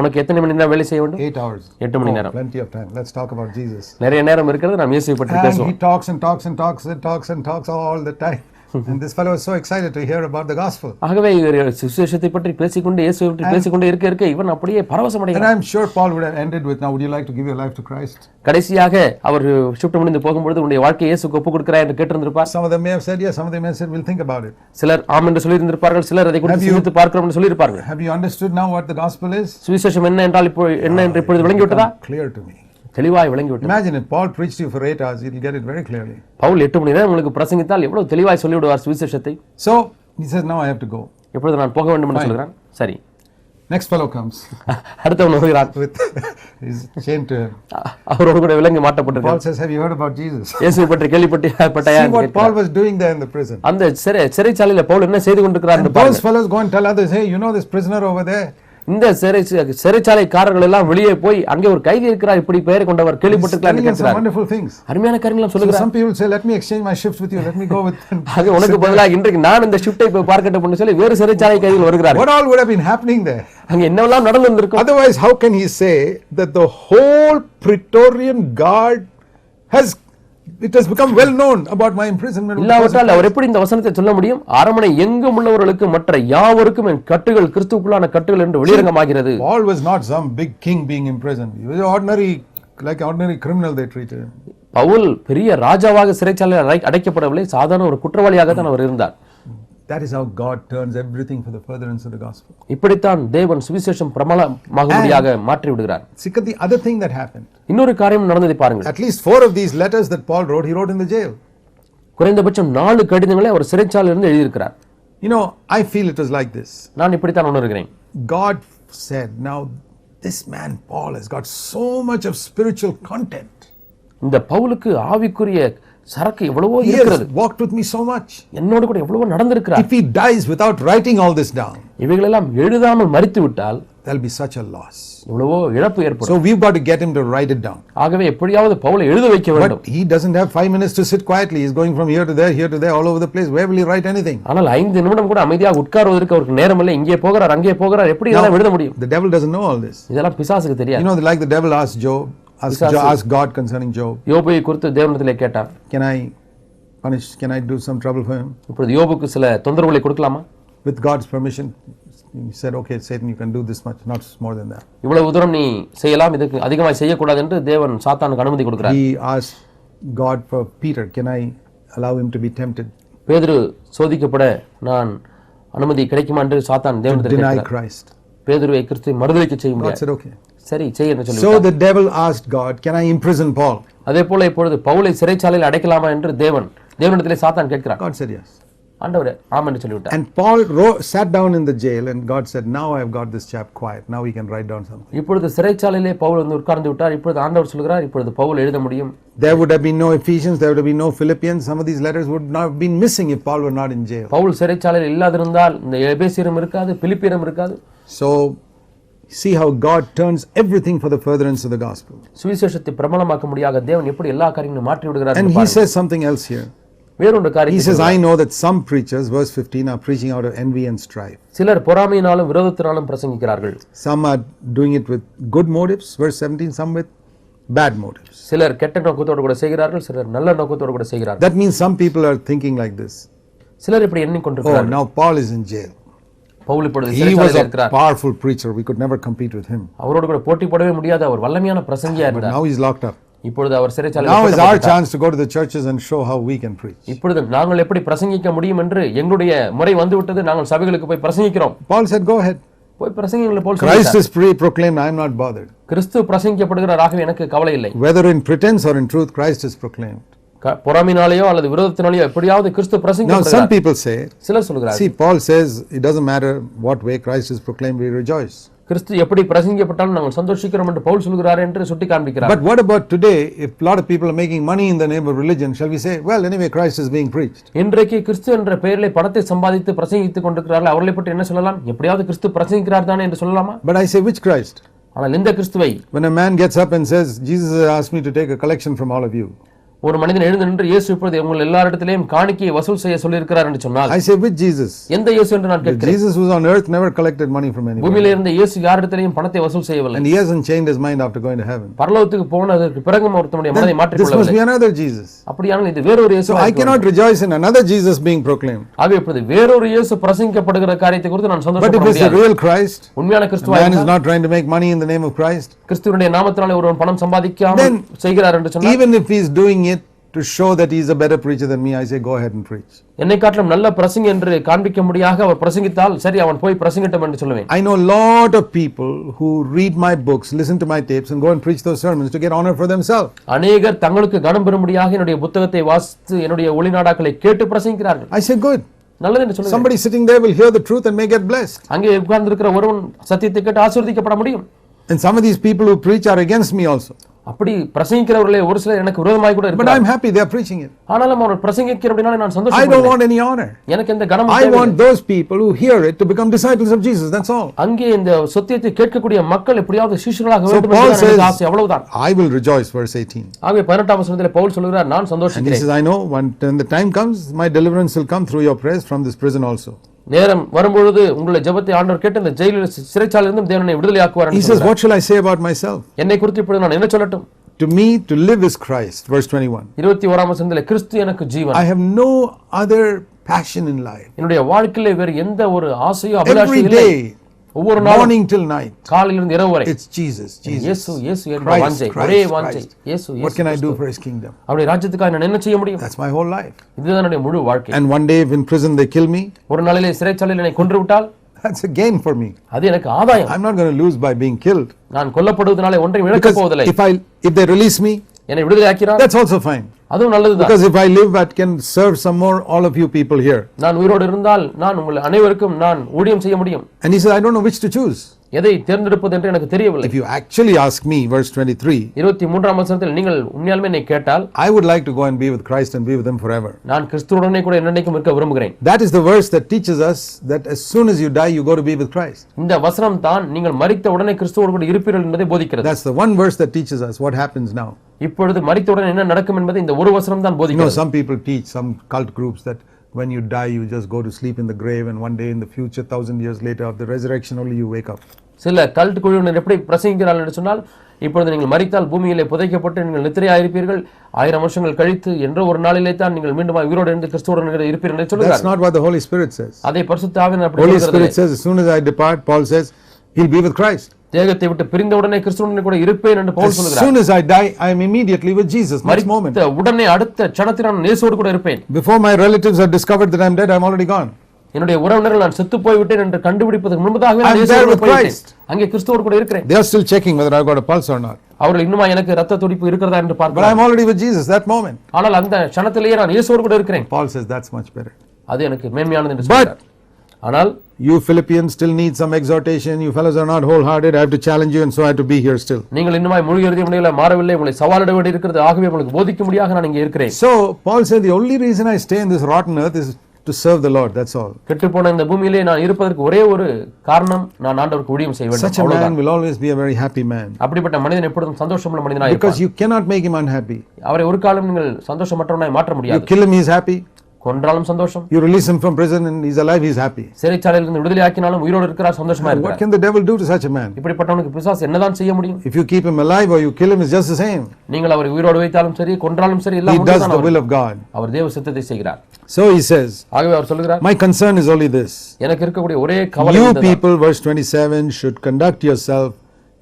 உனக்கு எத்தனை மணி நேரம் வேலை செய்ய வேண்டும்? 8 hours. 8 மணி நேரம். Plenty of time. Let's talk about Jesus. நிறைய நேரம் இருக்கிறது, நாம் இயேசுவை பற்றி பேசுவோம். He talks and talks and talks and talks and talks all the time. And this fellow is so excited to hear about the gospel. ஆகவே இவர் சுவிசேஷத்தை பற்றி பேசிக்கொண்டே இயேசுவை பற்றி பேசிக்கொண்டே இருக்க இவன் அப்படியே பரவசம் And அடைகிறான். I'm sure Paul would have ended with, now would you like to give your life to Christ? கடைசியாக அவர் ஷிஃப்ட் முடிந்து போகும்போது உன்னுடைய வாழ்க்கையை இயேசுவுக்கு ஒப்புக் கொடுக்கிறாய் என்று கேட்டிருந்திருப்பார். Some of them may have said yes, some of them may have said we'll think about it. சிலர் ஆம் என்று சொல்லியிருந்திருப்பார்கள், சிலர் அதை குறித்து சிந்தித்து பார்க்கிறோம் என்று சொல்லியிருப்பார்கள். Have you understood now what the gospel is? சுவிசேஷம் என்ன என்றால் என்ன என்று இப்பொழுது விளங்கிவிட்டதா? Clear to me. தெளிவாய் விளங்கிவிட்டது. Imagine if Paul preached to you for 8 hours, he'll get it very clearly. Pavul 8 மணி நேரம் உங்களுக்கு பிரசங்கித்தால் எவ்வளவு தெளிவாய் சொல்லிவிடுவார் சுவிசேஷத்தை. So he says now I have to go. இப்பொழுது நான் போக வேண்டும் என்று சொல்கிறான். சரி. Next fellow comes அடுத்தவன் வருகிறான். with his chain to him. அவரோடு கூட விலங்கு மாட்டப்பட்டிருக்கிறார். Paul says, have you heard about Jesus? இயேசுவை பற்றி கேள்விப்பட்டாயா? See what Paul was doing there in the prison. அந்த சிறைச்சாலையில பவுல் என்ன செய்து கொண்டிருக்கிறார் என்று Those fellows go and tell others, hey, you know this prisoner over there? இந்த சிறைச்சாலைக்காரர்கள் எல்லாம் வெளியே போய் அங்கே ஒரு கைதி இருக்கிறார், இப்படி பெயர் கொண்டவர் கேள்விப்பட்டிருக்கிறார். Wonderful things. அருமையான காரியங்களை சொல்லுகிறார். Some people say, let me exchange my shifts with you, let me go with them. ஆக உனக்கு பதிலாக இன்றைக்கு நான் இந்த ஷிஃப்ட்டை போய் பார்க்கட்டும் என்று சொல்லி வேறு சிறைச்சாலை கைதிகள் வருகிறார்கள். What all would have been happening there? அங்க என்னவெல்லாம் நடந்திருக்கும்? Otherwise, how can he say that the whole Praetorian Guard it has become well known about my imprisonment? இல்லாவிட்டால் அவர் எப்படி இந்த வசனத்தை சொல்ல முடியும்? அரமனை எங்கும் உள்ளவர்களுக்கு மற்ற யாவருக்கும் என் கட்டுகள் கிறிஸ்துவுக்குள்ளான கட்டுகள் என்று வெளியரங்கமாகிறது. Paul was not some big king being imprisoned. He was like ordinary criminal they treated him. Pavul பெரிய ராஜாவாக சிறைச்சாலையில் அடைக்கப்படவில்லை, சாதாரண ஒரு குற்றவாளியாக தான் அவர் இருந்தார். That is how God turns everything for the furtherance of the gospel. இப்படித்தான் தேவன் சுவிசேஷம் பிரபலமாகும்படியாக மாற்றி விடுகிறார். See, the other thing that happened. இன்னொரு காரியம் நடந்ததை பாருங்கள். At least 4 of these letters that Paul wrote, he wrote in the jail. குறைந்தபட்சம் 4 கடிதங்களை அவர் சிறைச்சாலையிலிருந்து எழுதியிருக்கிறார். You know, I feel it was like this. நான் இப்படித்தான் உணர்கிறேன். God said, now this man Paul has got so much of spiritual content. இந்த பவுலுக்கு ஆவிக்குரிய சரக்கு எவ்வளவோ He இருக்கிறது. has walked with me so much. என்னோடு கூட எவ்வளவோ நடந்திருக்கிறார். If he dies without writing all this down, இவைகளெல்லாம் எழுதாமல் மரித்து விட்டால் there'll be such a loss. எவ்வளவோ இழப்பு ஏற்படும். So we've got to get him to write it down. ஆகவே எப்படியாவது பவுலை எழுத வைக்க வேண்டும். But he doesn't have 5 minutes to sit quietly. He's going from here to there, all over the place. Where will he write anything? ஆனால் 5 நிமிடம் கூட அமைதியாக உட்கார்வதற்கு அவருக்கு நேரம் இல்லை. இங்கே போகிறார், அங்கே போகிறார். எப்படி இதெல்லாம் எழுத முடியும்? The devil doesn't know all this. இதெல்லாம் பிசாசுக்கு தெரியாது. You know, like the devil asked Job, asked God concerning Job. யோபை குறித்து தேவனிடத்திலே கேட்டார். Can I do some trouble for him? இப்பொழுது யோபுக்கு சில தொந்தரவுகளை கொடுக்கலாமா? With God's permission, he said, okay, Satan, you can do this much, not more than that. இவ்வளவு தூரம் நீ செய்யலாம், இதுக்கு அதிகமாக செய்யக்கூடாது என்று தேவன் சாத்தானுக்கு அனுமதி கொடுக்கிறார். He asked God for Peter, can I allow him to be tempted? பேதுரு சோதிக்கப்பட நான் அனுமதி கிடைக்குமா என்று சாத்தான் தேவனிடத்தில் deny கேட்கிறார். Christ. பேதுருவை கிறிஸ்துவை மறுதலிக்க செய்ய God முடியாது. said, okay. சரி செய் என்று So சொல்லிவிட்டார். the devil asked God, can I imprison Paul? அதேபோல இப்பொழுது பவுலை சிறைச்சாலையில் அடைக்கலாமா என்று தேவனிடத்திலே சாத்தான் கேட்கிறார். God said yes. ஆண்டவரே ஆம் என்று சொல்லிவிட்டார். And Paul sat down in the jail and God said, now I have got this chap quiet. Now he can write down something. இப்பொழுது சிறைச்சாலையிலே பவுல் வந்து உட்கார்ந்து விட்டார். இப்பொழுது ஆண்டவர் சொல்கிறார், இப்பொழுது பவுல் எழுத முடியும். There would have been no Ephesians, there would have been no Philippians. Some of these letters would not have been missing if Paul were not in jail. Pavul சிறைச்சாலையில் இல்லாதிருந்தால் இந்த எபேசியரும் இருக்காது, பிலிப்பியரும் இருக்காது. So see how God turns everything for the furtherance of the gospel. சுவிசேஷத்தை பிரபலமாக்கும்படியாக தேவன் எப்படி எல்லா காரியங்களையும் மாற்றி விடுகிறார். And he says something else here. வேறொரு காரியம். He says, I know that some preachers, verse 15, are preaching out of envy and strife. சிலர் பொறாமையினாலும் விரோதத்தினாலும் பிரசங்கிக்கிறார்கள். Some are doing it with good motives, verse 17, some with bad motives. சிலர் கெட்ட நோக்கத்தோடு கூட செய்கிறார்கள், சிலர் நல்ல நோக்கத்தோடு கூட செய்கிறார்கள். That means some people are thinking like this. சிலர் இப்படி எண்ணிக்கொண்டிருக்கிறார்கள். Oh, now Paul is in jail. Pavul இப்பொழுது He was a powerful preacher. We could never compete with him. அவரோடு கூட போட்டி போடவே முடியாது. அவர் வல்லமையான பிரசங்கியா But இருந்தார். now he's locked up. இப்பொழுது அவர் சிறைச்சாலையில் Now is our chance to go to the churches and show how we can preach. இப்பொழுது நாங்கள் எப்படி பிரசங்கிக்க முடியும் என்று எங்களுடைய முறை வந்துவிட்டது. நாங்கள் சபைகளுக்கு போய் பிரசங்கிக்கிறோம். Paul said, go ahead. போய் பிரசங்கிங்கள் போல் Christ is proclaimed, I am not bothered. கிறிஸ்து பிரசங்கிக்கப்படுகிறார், ஆகவே எனக்கு கவலை இல்லை. Whether in pretense or in truth, Christ is proclaimed. பொறாமையினாலேயோ அல்லது விரோதத்தினாலேயோ எப்படியாவது கிறிஸ்து பிரசங்கிக்கப்படுகிறார். Now some people say, சிலர் சொல்கிறார்கள், see, Paul says it doesn't matter what way Christ is proclaimed, we rejoice. கிறிஸ்து எப்படி பிரசங்கிக்கப்பட்டாலும் நாங்கள் சந்தோஷிக்கிறோம் என்று பவுல் சொல்கிறார் என்று சுட்டி காண்பிக்கிறார். But what about today, if a lot of people are making money in the name of religion, shall we say, well, anyway, Christ is being preached? இன்றைக்கு கிறிஸ்து என்ற பெயரிலே பணத்தை சம்பாதித்து பிரசங்கித்துக் கொண்டிருக்கிறார்கள். அவர்களை பற்றி என்ன சொல்லலாம்? எப்படியாவது கிறிஸ்து பிரசங்கிக்கிறார் தானே என்று சொல்லலாமா? But I say, which Christ? ஆனால் இந்த கிறிஸ்துவை, when a man gets up and says, Jesus has asked me to take a collection from all of you. ஒரு மனிதன் எழுந்து நின்று இயேசு இப்பொழுது உங்கள் எல்லாரிடத்திலேயும் காணிக்கையை வசூல் செய்ய சொல்லி இருக்கிறார் என்று சொன்னால், I say, which Jesus? எந்த இயேசு என்று நான் கேட்கிறேன். Jesus who was on earth never collected money from anyone. பூமியிலே இருந்த இயேசு யாரிடத்திலேயும் பணத்தை வசூல் செய்யவில்லை. And he hasn't changed his mind after going to heaven. பரலோகத்துக்கு போனதற்கு பிறகு ஒருத்தனுடைய மனதை மாற்றிக் This must கொள்ளவில்லை. be another Jesus. அப்படியானால் இது வேறொரு இயேசு. So I cannot rejoice in another Jesus being proclaimed. ஆகவே இப்பொழுது வேறொரு இயேசு பிரசங்கிக்கப்படுகிற காரியத்தை குறித்து நான் சந்தோஷப்பட முடியாது. But if it's a real Christ, உண்மையான கிறிஸ்துவாய் man is not trying to make money in the name of Christ. கிறிஸ்துவினுடைய நாமத்தினாலே ஒருவன் பணம் சம்பாதிக்காமல் செய்கிறார் என்று சொன்னால், even if he is doing it to show that he is a better preacher than me, I say, go ahead and preach. என்னை காட்டிலும் நல்ல பிரசங்கி என்று காண்பிக்கும்படியாக அவர் பிரசங்கித்தால் சரி, அவன் போய் பிரசங்கிட்டும் என்று சொல்லுவேன். I know a lot of people who read my books, listen to my tapes and go and preach those sermons to get honor for themselves. அநேகர் தங்களுக்கு கனம் பெறும்படியாக என்னுடைய புத்தகத்தை வாசித்து என்னுடைய ஒளிநாடாக்களை கேட்டு பிரசங்கிக்கிறார்கள். I say, good. நல்லது என்று சொல்லுவேன். Somebody sitting there will hear the truth and may get blessed. அங்கே உட்கார்ந்து இருக்கிற ஒருவன் சத்தியத்தை கேட்டு ஆசீர்வதிக்கப்பட முடியும். And some of these people who preach are against me also. அப்படி பிரசங்கிக்கிறவர்களே ஒரு சிலர் எனக்கு விரோதமாய் கூட இருக்காங்க. But I am happy they are preaching it. ஆனாலும் அவர் பிரசங்கிக்கிறபடினால நான் சந்தோஷப்படுகிறேன். I don't want any honor. எனக்கு எந்த கனமும் தேவையில்லை. I want those people who hear it to become disciples of Jesus. That's all. அங்கே இந்த சத்தியத்தை கேட்கக்கூடிய மக்கள் எப்படியாவது சீஷர்களாக வேண்டும் என்கிற எனக்கு ஆசை, அவ்வளவுதான். I will rejoice, verse 18. ஆகவே 18ஆம் வசனத்திலே பவுல் சொல்கிறார், நான் சந்தோஷிக்கிறேன். And he says, I know when the time comes, my deliverance will come through your prayers from this prison also. நேரம் வரும்பொழுது உங்களுடைய ஜெபத்தை ஆண்டவர் கேட்டு இந்த ஜெயிலில் சிறைச்சாலையிலிருந்து தேவனை விடுதலையாக்குவார் என்று சொல்றார். He says, what shall I say about myself? என்னை குறித்து இப்பொழுது நான் என்ன சொல்லட்டும்? To me to live is Christ, verse 21. 21ஆம் வசனத்திலே கிறிஸ்து எனக்கு ஜீவன். I have no other passion in life. என்னுடைய வாழ்க்கையிலே வேறு எந்த ஒரு ஆசையோ அபிலாஷையும் இல்லை. Every day ஒவ்வொரு நாளும் morning till night. காலையிலிருந்து இரவு வரை It's Jesus, இயேசு Jesus. இயேசு என்ற Christ, வாஞ்சை, Christ, ஒரே வாஞ்சை. Christ. இயேசு What இயேசு can I do for His kingdom? அவருடைய ராஜ்யத்துக்காக நான் என்ன செய்ய முடியும்? That's my whole life. இதுதான் என்னுடைய முழு வாழ்க்கை. And one day if in prison they kill me, ஒரு நாளிலே சிறைச்சாலையில் என்னை கொன்று விட்டால் that's a gain for me. அது எனக்கு ஆதாயம். I'm not going to lose by being killed. நான் கொல்லப்படுவதனாலே ஒன்றையும் இழக்க Because போவதில்லை. if they release me, என்னை விடுதலையாக்கிறார், that's also fine. அதுவும் நல்லதுதான். Because if I live, I can serve some more all of you people here. நான் உயிரோடு இருந்தால் நான் உங்கள் அனைவருக்கும் நான் ஊழியம் செய்ய முடியும். And he said, I don't know which to choose. எதை தேர்ந்தெடுப்பது என்று எனக்கு தெரியவில்லை. If you actually ask me, verse 23, 23ஆம் வசனத்தில் நீங்கள் உண்மையாலுமே என்னை கேட்டால், I would like to go and be with Christ and be with Him forever. நான் கிறிஸ்துவுடனே கூட என்னென்னைக்கும் இருக்க விரும்புகிறேன். That is the verse that teaches us that as soon as you die, you go to be with Christ. இந்த வசனம் தான் நீங்கள் மரித்த உடனே கிறிஸ்துவோடு கூட இருப்பீர்கள் என்பதை போதிக்கிறது. That's the one verse that teaches us what happens now. இப்பொழுது மரித்தவுடன் என்ன நடக்கும் என்பதை இந்த ஒரு வசனம் தான் போதிக்கிறது. Some people teach, some cult groups, that when you die, you just go to sleep in the grave, and one day in the future, 1,000 years later, of the resurrection, only you wake up. சில cult குழுவினர் எப்படி பிரசங்கிக்கிறார்கள் என்று சொன்னால், இப்பொழுது நீங்கள் மரித்தால் பூமியிலே புதைக்கப்பட்டு நீங்கள் நித்திரையாயிருப்பீர்கள், 1000 வருஷங்கள் கழித்து என்ற ஒரு நாளிலே தான் நீங்கள் மீண்டும் உயிரோடு இருந்து கிறிஸ்துவுடன் இருப்பீர்கள் என்று சொல்கிறார். That's not what the Holy Spirit says. அதே பரிசுத்த ஆவியானவர் அப்படி Holy சொல்கிறார். Spirit says, as soon as I depart, Paul says, he'll be with Christ. தேகத்தை விட்டு பிரிந்த உடனே கிறிஸ்துவுடன் கூட இருப்பேன் என்று பவுல் சொல்கிறார். As soon as I die, I am immediately with Jesus. Next moment. உடனே அடுத்த க்ஷணத்தில் நான் இயேசுவோடு கூட இருப்பேன். Before my relatives have discovered that I am dead, I am already gone. என்னுடைய உறவினர்கள் நான் செத்து போய் விட்டேன் என்று கண்டுபிடிப்பதற்கு முன்பதாகவே நான் இயேசுவோடு போய்விட்டேன். அங்கே கிறிஸ்துவோடு கூட இருக்கிறேன். They are still checking whether I got a pulse or not. அவர்கள் இன்னுமா எனக்கு இரத்த துடிப்பு இருக்கிறதா என்று பார்க்கிறார்கள். But I am already with Jesus that moment. ஆனால் அந்த க்ஷணத்திலேயே நான் இயேசுவோடு கூட இருக்கிறேன். Paul says that's much better. அது எனக்கு மேன்மையானது என்று சொல்கிறார். ஆனால் you Philippians still need some exhortation. You fellows are not wholehearted. I have to challenge you, and so I have to be here still. நீங்கள் இன்னுமாய் முழு இருதயமுடையவர்களாய் மாறவில்லை, உங்களை சவாலிட வேண்டி இருக்கிறது. ஆகவே உங்களுக்கு போதிக்கும்படியாக நான் இங்கே இருக்கிறேன். So Paul said the only reason I stay in this rotten earth is to serve the Lord. That's all. கெட்டுப்போன இந்த பூமியிலே நான் இருப்பதற்கு ஒரே ஒரு காரணம், நான் ஆண்டவருக்கு ஊழியம் செய்ய வேண்டும். Such a man will always be a very happy man. அப்படிப்பட்ட மனிதன் எப்பொழுதும் சந்தோஷமுள்ள மனிதனாய் இருப்பான். Because you cannot make him unhappy. அவரை ஒரு காலம் நீங்கள் சந்தோஷமற்றவனாய் மாற்ற முடியாது. You kill him, he is happy. கொன்றாலும் சந்தோஷம். You release him from prison and he is alive, he is happy. சிறைச்சாலையிலிருந்து விடுதலையாக்கினாலும் உயிரோடு இருக்கிறார், சந்தோஷமா இருக்கிறார். What can the devil do to such a man? இப்படிப்பட்டவனுக்கு பிசாசு என்னதான் செய்ய முடியும்? If you keep him alive or you kill him, it's just the same. நீங்கள் அவரை உயிரோடு வைத்தாலும் சரி, கொன்றாலும் சரி, எல்லாம் ஒன்றுதான். He does the will of God. அவர் தேவ சித்தத்தை செய்கிறார். So he says, ஆகவே அவர் சொல்கிறார், my concern is only this. எனக்கு இருக்கக்கூடிய ஒரே கவலை You people, verse 27, should conduct yourself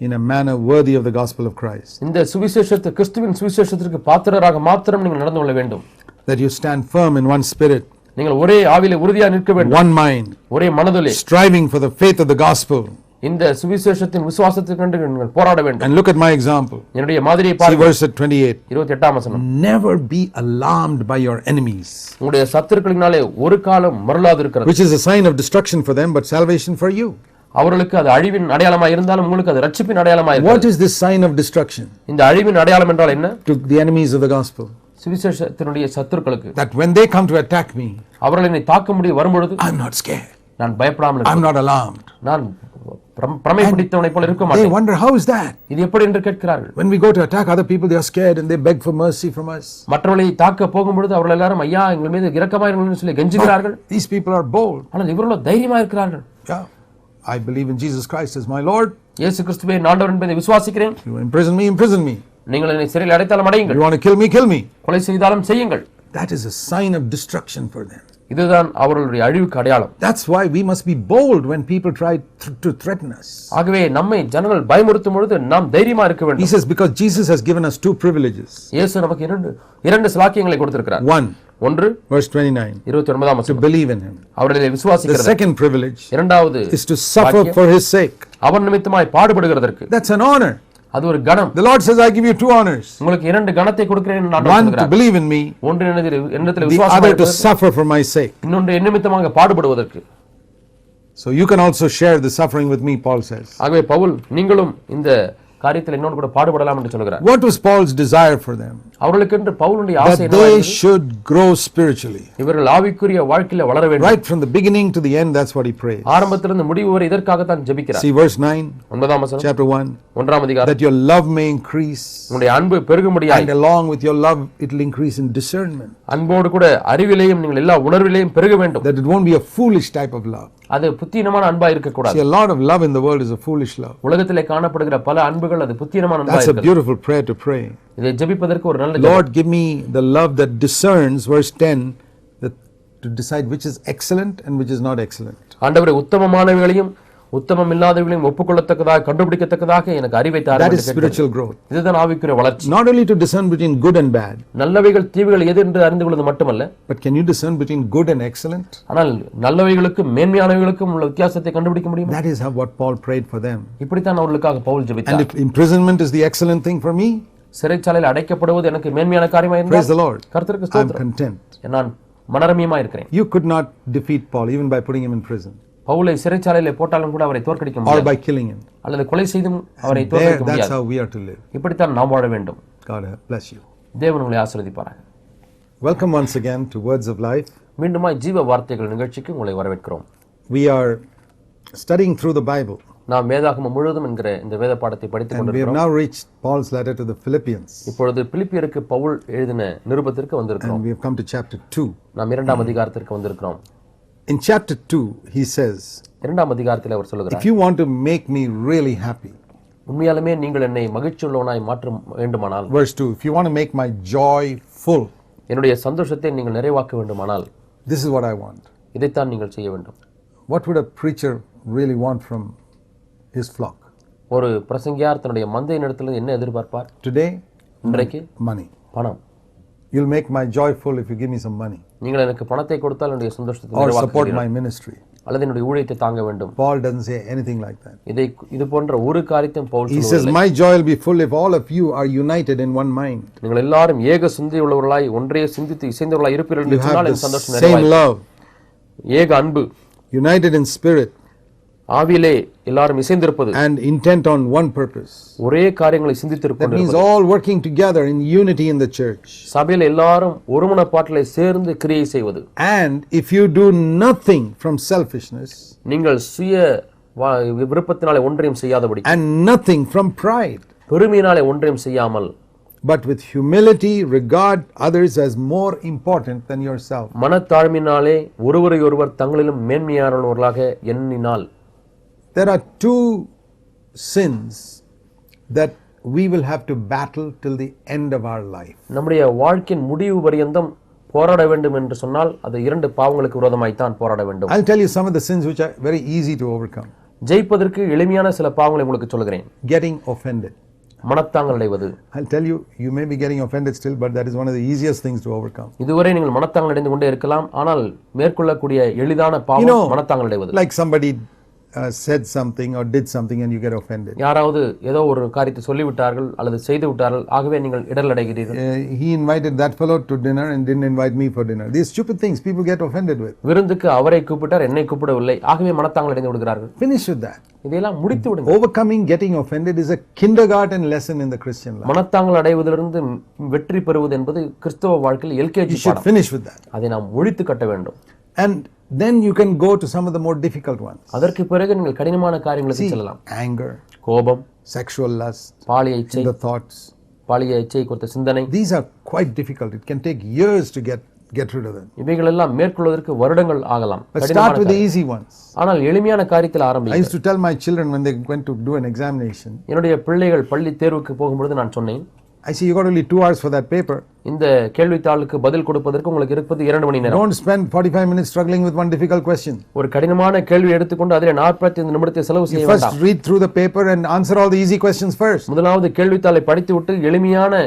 in a manner worthy of the gospel of Christ. இந்த சுவிசேஷத்தை, கிறிஸ்துவின் சுவிசேஷத்திற்கு பாத்திரராக மாத்திரம் நீங்கள் நடந்து கொள்ள வேண்டும். That you stand firm in one spirit. நீங்கள் ஒரே ஆவியிலே உறுதியாக நிற்க வேண்டும். One mind. ஒரே மனதிலே. Striving for the faith of the gospel. இந்த சுவிசேஷத்தின் விசுவாசத்திற்காக நீங்கள் போராட வேண்டும். And look at my example. என்னுடைய மாதிரியை See பாருங்கள். verse 28. 28ஆம் வசனம். Never be alarmed by your enemies. உங்களுடைய சத்துருக்களினாலே ஒரு காலம் மருளாது இருக்கிறது. Which is a sign of destruction for them, but salvation for you. அவர்களுக்கு அது அழிவின் அடையாளமாக இருந்தாலும் உங்களுக்கு அது ரட்சிப்பின் அடையாளமாக What இருக்கிறது. is this sign of destruction? இந்த அழிவின் அடையாளம் என்றால் என்ன? To the enemies of the gospel. சுவிசேஷத்தினுடைய சத்துருக்களுக்கு. That when they come to attack me, அவர்கள் என்னை தாக்க முடிய வரும்பொழுது I'm not scared. நான் பயப்படாமல் I'm not alarmed. நான் பிரமை பிடித்தவனை போல இருக்க They மாட்டேன். wonder, how is that? இது எப்படி என்று கேட்கிறார்கள். When we go to attack other people, they are scared and they beg for mercy from us. மற்றவர்களை தாக்க போகும்பொழுது அவர்கள் எல்லாரும் ஐயா எங்கள் மீது இரக்கமாயிருங்கள் என்று சொல்லி கெஞ்சுகிறார்கள். These people are bold. ஆனால் இவர்களோ தைரியமா இருக்கிறார்கள். Yeah. I believe in Jesus Christ as my Lord. இயேசு கிறிஸ்துவே ஆண்டவர் என்பதை விசுவாசிக்கிறேன். You imprison me. நீங்கள் என்னை சிறையில் அடைத்தாலும் அடையுங்கள். You want to kill me. கொலை செய்தாலும் செய்யுங்கள். That is a sign of destruction for them. இதுதான் அவர்களுடைய அழிவுக்கு அடையாளம். That's why we must be bold when people try to threaten us. ஆகவே நம்மை ஜனங்கள் பயமுறுத்தும் பொழுது நாம் தைரியமா இருக்க வேண்டும். He says because Jesus has given us two privileges. இயேசு நமக்கு இரண்டு சிலாக்கியங்களை கொடுத்திருக்கிறார். ஒன்று verse 29 29ஆம் வசனம். To believe in him. அவரிலே விசுவாசிக்கிறது. The second privilege இரண்டாவது is to suffer for his sake. அவர் நிமித்தமாய் பாடுபடுகிறதற்கு. That's an honor. அது ஒரு கணம். The Lord says I give you two honors. உங்களுக்கு இரண்டு கணத்தை கொடுக்கிறேன் என்று ஆண்டவர் சொல்கிறார். One to believe in me. ஒன்று என்னிடத்தில் The விசுவாசம் other to suffer for my sake. இன்னொன்று என் நிமித்தமாக பாடுபடுவதற்கு. So you can also share the suffering with me, Paul says. ஆகவே பவுல் நீங்களும் இந்த காரியத்தில் என்னோடு கூட பாடுபடலாம் என்று சொல்கிறார். What was Paul's desire for them? அவர்களுக்கு பவுலுடைய ஆசை என்னவென்றால் they should grow spiritually. இவர்கள் ஆவிக்குரிய வாழ்க்கையில வளர வேண்டும். Right from the beginning to the end, that's what he prays. ஆரம்பத்திலிருந்து முடிவு வரை இதற்காக தான் ஜெபிக்கிறார். See verse 9. 9ஆம் வசனம். Chapter 1. 1ஆம் அதிகாரம். That your love may increase. உங்களுடைய அன்பு பெருகும்படியாய். And along with your love it will increase in discernment. அன்போடு கூட அறிவிலேயும் நீங்கள் எல்லா உணர்விலேயும் பெருக வேண்டும். That it won't be a foolish type of love. அது புத்தியமான அன்பா இருக்க கூடாது. See, a lot of love in the world is a foolish love. உலகத்திலே காணப்படுகிற பல அன்புகள் அது புத்தியமான அன்பா இருக்கு. That's a beautiful prayer to pray. இதை ஜெபிப்பதற்கு ஒரு நல்ல ஜெபம். Lord, give me the love that discerns, verse 10, that to decide which is excellent and which is not excellent. ஆண்டவரே உத்தமமானவைகளையும் உத்தமம் இல்லாதவர்களையும் ஒப்புக்கொள்ளத்தக்கதாக கண்டுபிடிக்கத்தக்கதாக எனக்கு அறிவை தாரும். That is spiritual growth. இதுதான் ஆவிக்குரிய வளர்ச்சி. Not only to discern between good and bad, நல்லவைகள் தீமைகள் எது என்று அறிந்து கொள்வது மட்டுமல்ல, but can you discern between good and excellent? ஆனால் நல்லவைகளுக்கும் மேன்மையானவைகளுக்கும் உள்ள வித்தியாசத்தை கண்டுபிடிக்க முடியும். That is how what Paul prayed for them. இப்படித்தான் அவர்களுக்காக பவுல் ஜெபித்தார். And if imprisonment is the excellent thing for me, சிறைச்சாலையில் அடைக்கப்படுவது எனக்கு மேன்மையான காரியமாக இருந்தால், praise the Lord, கர்த்தருக்கு I am ஸ்தோத்திரம், content. நான் மனரமியமா இருக்கிறேன். You could not defeat Paul even by putting him in prison பவுலை சிறைச்சாலையிலே போட்டாலும் கூட அவரை தோற்கடிக்க or முடியாது, by killing him. அல்லது கொலை செய்தும் அவரை There, தோற்கடிக்க that's முடியாது. how we are to live. இப்படித்தான் நாம் வாழ வேண்டும். God bless you. தேவன் உங்களை ஆசீர்வதிப்பாராக. Welcome once again to Words of Life. மீண்டுமாய் ஜீவ வார்த்தைகள் நிகழ்ச்சிக்கு உங்களை வரவேற்கிறோம். We are studying through the Bible, நாம் வேதாகமம் முழுவதும் என்கிற இந்த வேத பாடத்தை படித்துக் and we have கொண்டிருக்கிறோம். now reached Paul's letter to the Philippians, இப்பொழுது பிலிப்பியருக்கு பவுல் எழுதின நிருபத்திற்கு வந்திருக்கிறோம். and we have come to chapter 2. நாம் 2ஆம் அதிகாரத்திற்கு வந்திருக்கிறோம். In chapter 2, he says, 2ஆம் அதிகாரத்தில் அவர் சொல்லுகிறார், if you want to make me really happy, உண்மையாலுமே நீங்கள் என்னை மகிழ்ச்சியுள்ளவனாய் மாற்ற வேண்டுமானால், verse 2, if you want to make my joy full, என்னுடைய சந்தோஷத்தை நீங்கள் நிறைவாக்க வேண்டுமானால், this is what I want. இதைத்தான் நீங்கள் செய்ய வேண்டும். What would a preacher really want from his flock? ஒரு பிரசங்கியார் தன்னுடைய மந்தையினிடத்தில் என்ன எதிர்பார்ப்பார்? Today, இன்றைக்கு money. பணம். You'll make my joy full if you give me some money, நீங்கள் எனக்கு பணத்தை கொடுத்தால் என்னுடைய சந்தோஷத்தை or support நிறைவாக்குவீர்கள், my ministry. அல்லது என்னுடைய ஊழியத்தை தாங்க வேண்டும். Paul doesn't say anything like that. இது போன்ற ஒரு காரியத்தையும் பவுல் He says, சொல்லவில்லை. my joy will be full if all of you are united in one mind. நீங்கள் எல்லாரும் ஏக சிந்தை உள்ளவர்களாய் ஒன்றே சிந்தித்து இசைந்தவர்களாய் இருப்பீர்கள் You என்று have சொன்னால் the என் சந்தோஷம் same நிறைவாய். love, ஏக அன்பு, united in spirit, ஆவியிலே எல்லாரும் இசைந்திருப்பது, and intent on one purpose. ஒரே காரியங்களை That சிந்தித்திருப்பது, means all working together in unity in the church. சபையில் எல்லாரும் ஒருமனப்பாட்டிலே சேர்ந்து கிரியை செய்வது. And if you do nothing from selfishness, நீங்கள் சுய விருப்பத்தினாலே ஒன்றையும் செய்யாதபடி, and nothing from pride, பெருமையினாலே ஒன்றையும் செய்யாமல், but with humility regard others as more important than yourself. மனத்தாழ்மையினாலே ஒருவரை ஒருவர் தங்களிலும் மேன்மையானவர்களாக எண்ணினால். There are two sins that we will have to battle till the end of our life. நம்முடைய வாழ்க்கையின் முடிவு பரியந்தம் போராட வேண்டும் என்று சொன்னால் அது 2 பாவங்களுக்கு விரோதமாய்த்தான் போராட வேண்டும். I'll tell you some of the sins which are very easy to overcome. ஜெயிப்பதற்கு எளிமையான சில பாவங்களை உங்களுக்கு சொல்கிறேன். Getting offended. மனத்தாங்கல் அடைவது. I'll tell you, you may be getting offended still, but that is one of the easiest things to overcome. இதுவரை நீங்கள் மனத்தாங்கல் அடைந்து கொண்டே இருக்கலாம், ஆனால் மேற்கொள்ளக்கூடிய எளிதான பாவம் மனத்தாங்கல் அடைவது. Like somebody said something or did something and you get offended. யாராவது ஏதோ ஒரு காரியத்தை சொல்லிவிட்டார்கள் அல்லது செய்து விட்டார்கள், ஆகவே நீங்கள் இடர் அடைகிறீர்கள். He invited that fellow to dinner and didn't invite me for dinner. These stupid things people get offended with. விருந்துக்கு அவரை கூப்பிட்டார், என்னை கூப்பிடவில்லை, ஆகவே மனத்தாங்கல் அடைந்து விடுகிறார்கள். Finish with that. இதையெல்லாம் முடித்து விடுங்க. Overcoming getting offended is a kindergarten lesson in the Christian life. மனத்தாங்கல் அடைவதிலிருந்து வெற்றி பெறுவது என்பது கிறிஸ்தவ வாழ்க்கையில் எல்கேஜி You should பாடம். finish with that. அதை நாம் ஒழித்து கட்ட வேண்டும். And then you can go to some of the more difficult ones. அதற்கு பிறகு நீங்கள் கடினமான காரியங்களுக்கு செல்லலாம். Anger, கோபம், sexual lust, பாலிய இச்சை, the thoughts. பாலிய இச்சை குறித்த சிந்தனை. These are quite difficult. It can take years to get rid of them. இவைகள் எல்லாம் மேற்கொள்வதற்கு வருடங்கள் ஆகலாம். But start with the easy ones. ஆனால் எளிமையான காரியத்தில் I ஆரம்பிங்க. used to tell my children when they went to do an examination, என்னுடைய பிள்ளைகள் பள்ளி தேர்வுக்கு போகும்பொழுது நான் சொன்னேன், I say you got only 2 hours for that paper. இந்த கேள்வித்தாளுக்கு பதில் கொடுப்பதற்கு உங்களுக்கு இருப்பது 2 மணி நேரம். Don't spend 45 minutes struggling with one difficult question. ஒரு கடினமான கேள்வி எடுத்துக்கொண்டு அதிலே 45 நிமிடத்தை செலவு செய்ய வேண்டாம். First read through the paper and answer all the easy questions first. முதலாவது கேள்வித்தாளை படித்துவிட்டு எளிமையான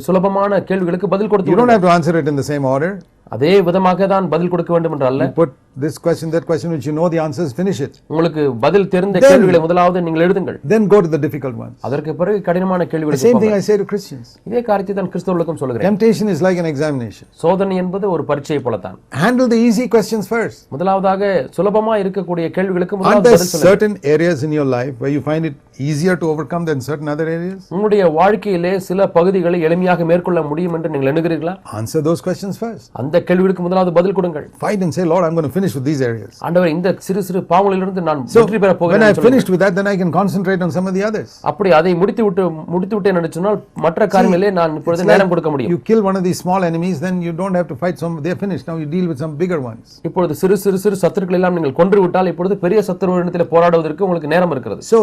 சுலபமான கேள்விகளுக்கு பதில் கொடுத்து You don't have to answer it in the same order. அதே விதமாக தான் பதில் கொடுக்க வேண்டும் என்று அல்ல. You put this question, that question, which you know the answers, finish it. உங்களுக்கு பதில் தெரிந்த கேள்விகளை முதலாவது நீங்கள் எழுதுங்கள். Then go to the difficult ones. அதற்கு பிறகு கடினமான The கேள்விகளுக்கு same போங்க. thing I say to Christians. இதே காரியத்தை தான் கிறிஸ்தவர்களுக்கும் சொல்கிறேன். Temptation is like an examination. சோதனை என்பது ஒரு பரீட்சையை போலத்தான். Handle the easy questions first. முதலாவதாக சுலபமா இருக்கக்கூடிய கேள்விகளுக்கு Aren't முதலாவது there பதில் சொல்லுங்க. certain areas in your life where you find it easier to overcome than certain other areas? உங்களுடைய வாழ்க்கையிலே சில பகுதிகளை எளிமையாக மேற்கொள்ள முடியும் என்று நீங்கள் எண்ணுகிறீர்களா? Answer those questions first. அந்த கேள்விகளுக்கு முதலாவது பதில் கொடுங்கள். Fight and say, Lord, I'm going to finish with these areas. ஆண்டவர் இந்த சிறு சிறு பாவங்களிலிருந்து நான் So வெற்றி பெற when போகிறேன் I என்று சொல்லுங்கள். finished with that, then I can concentrate on some of the others. அப்படி அதை முடித்துவிட்டேன் என்று சொன்னால் மற்ற காரியங்களிலே நான் இப்பொழுது நேரம் கொடுக்க முடியும். You kill one of these small enemies, then you don't have to fight some. They're finished. Now you deal with some bigger ones. இப்பொழுது சிறு சத்துருக்கள் எல்லாம் நீங்கள் கொன்று விட்டால் இப்பொழுது பெரிய சத்துருவிடத்தில் போராடுவதற்கு உங்களுக்கு நேரம் இருக்கிறது. So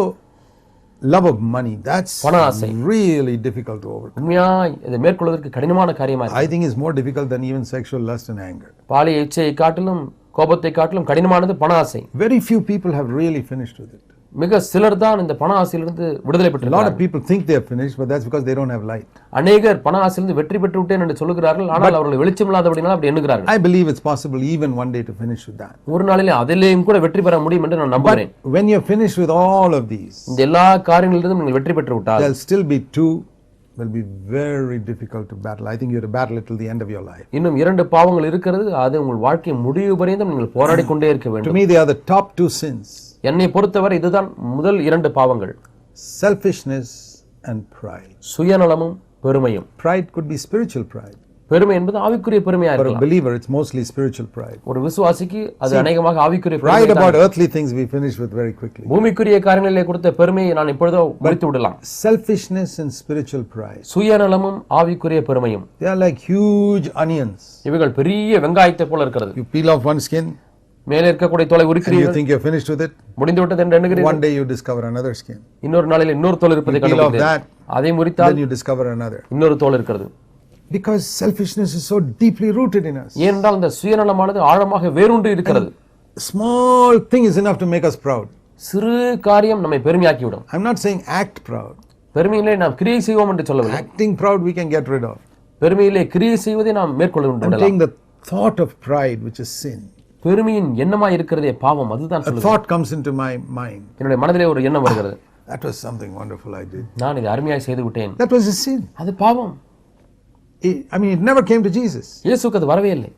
love of money, that's பண ஆசை really difficult to overcome. உண்மையாய் இதை மேற்கொள்வதற்கு கடினமான காரியமா இருக்கு. I think it's more difficult than even sexual lust and anger. பாலிய இச்சையை காட்டிலும் கோபத்தை காட்டிலும் கடினமானது பண ஆசை. Very few people have really finished with it. மிக சிலர் தான் இந்த பண ஆசையிலிருந்து விடுதலை A lot பெற்றிருக்கிறார்கள். of people think they have finished, but that's because they don't have light. அநேகர் பண ஆசையிலிருந்து வெற்றி பெற்று விட்டேன் என்று சொல்லுகிறார்கள். ஆனால் அவர்கள் வெளிச்சம் இல்லாதபடியால் அப்படி எண்ணுகிறார்கள். I believe it's possible even one day to finish with that. ஒரு நாளிலே அதிலேயும் கூட வெற்றி பெற முடியும் என்று நான் நம்புகிறேன். When you're finished with all of these, இந்த எல்லா காரியங்களிலிருந்தும் நீங்கள் வெற்றி பெற்று விட்டால் there'll still be two will be very difficult to battle. I think you have to battle it till the end of your life. இன்னும் 2 பாவங்கள் இருக்கிறது. அது உங்கள் வாழ்க்கை முடிவு வரையும் நீங்கள் போராடி கொண்டே இருக்க To வேண்டும். me, they are the top 2 sins. என்னை பொறுத்தவரை இதுதான் முதல் 2 பாவங்கள். Selfishness and pride. சுயநலமும் பெருமையும். Pride could be spiritual pride. பெருமை என்பது ஆவிக்குரிய பெருமையா For a இருக்கலாம். believer, it's mostly spiritual pride. ஒரு விசுவாசிக்கு அது அநேகமாக ஆவிக்குரிய Pride பெருமை. about earthly things we finish with very quickly. பூமிக்குரிய காரியங்களிலே கொடுத்த பெருமையை நான் இப்பொழுதோ முடித்து விடலாம். Selfishness and spiritual pride. சுயநலமும் ஆவிக்குரிய பெருமையும். They are like huge onions. இவைகள் பெரிய வெங்காயத்தை போல இருக்கிறது. You peel off one skin மேலே இருக்கக்கூடிய தோலை and you உரிக்கிறீர்கள். think you're finished with it. முடிந்து விட்டது என்று எண்ணுகிறீர்கள். One day you discover another skin. இன்னொரு நாளில் இன்னொரு தோல் இருப்பதை You peel off கண்டுபிடிக்கிறீர்கள். that, அதை முறித்தால் then you discover another. இன்னொரு தோல் இருக்கிறது. Because selfishness is so deeply rooted in us. ஏனென்றால் இந்த சுயநலமானது ஆழமாக வேரூன்றி இருக்கிறது. Small thing is enough to make us proud. சிறு காரியம் நம்மை பெருமையாக்கிவிடும். I'm not saying act proud. பெருமையிலே நாம் கிரியை செய்வோம் என்று சொல்லவில்லை. Acting proud we can get rid of. பெருமையிலே கிரியை செய்வதை நாம் மேற்கொள்ள I'm வேண்டும். taking the thought of pride, which is sin. பெருமையின் எண்ணமாய் இருக்கிறதே பாவம். அதுதான் A சொல்லுது. thought comes into my mind. என்னுடைய மனதிலே ஒரு எண்ணம் வருகிறது. That was something wonderful I did. நான் இதை அருமையாய் செய்து விட்டேன். That was a sin. அது பாவம். I mean, it never came to Jesus. இயேசுவுக்கு அது வரவே இல்லை.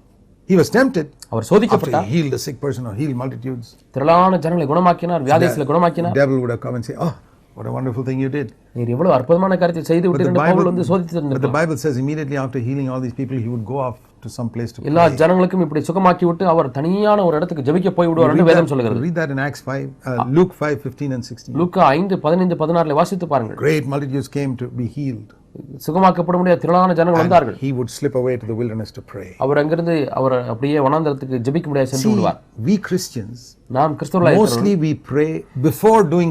He was tempted. Our After சோதிக்கப்பட்டார். he healed a sick person or healed multitudes, திரளான ஜனங்களை குணமாக்கினார், வியாதிகளை the குணமாக்கினார். devil would have come and say, "Oh, what a wonderful thing you did." நீர் எவ்வளவு அற்புதமான காரியத்தை செய்து But விட்டீர் the என்று பவுல் Bible, வந்து சோதித்து but the இருந்திருக்கிறார். Bible says immediately after healing all these people, he would go off to some place to எல்லா pray. ஜனங்களுக்கும் இப்படி சுகமாக்கி விட்டு அவர் தனியான ஒரு இடத்துக்கு ஜெபிக்க போய் விடுவார் என்று வேதம் சொல்கிறது. Read that in Acts 5, Luke 5:15 and 16. லூக்கா 5:15-16 வாசித்து பாருங்கள். Great multitudes came to be healed. சுகமாக்கப்பட முடியாத திரளான ஜனங்கள் வந்தார்கள். He would slip away to the wilderness to pray. அவர் அங்கிருந்து அவர் அப்படியே வனாந்தரத்துக்கு ஜெபிக்க முடியாது சென்று See, விடுவார். we Christians, நாம் கிறிஸ்தவர்களாய் mostly we pray before doing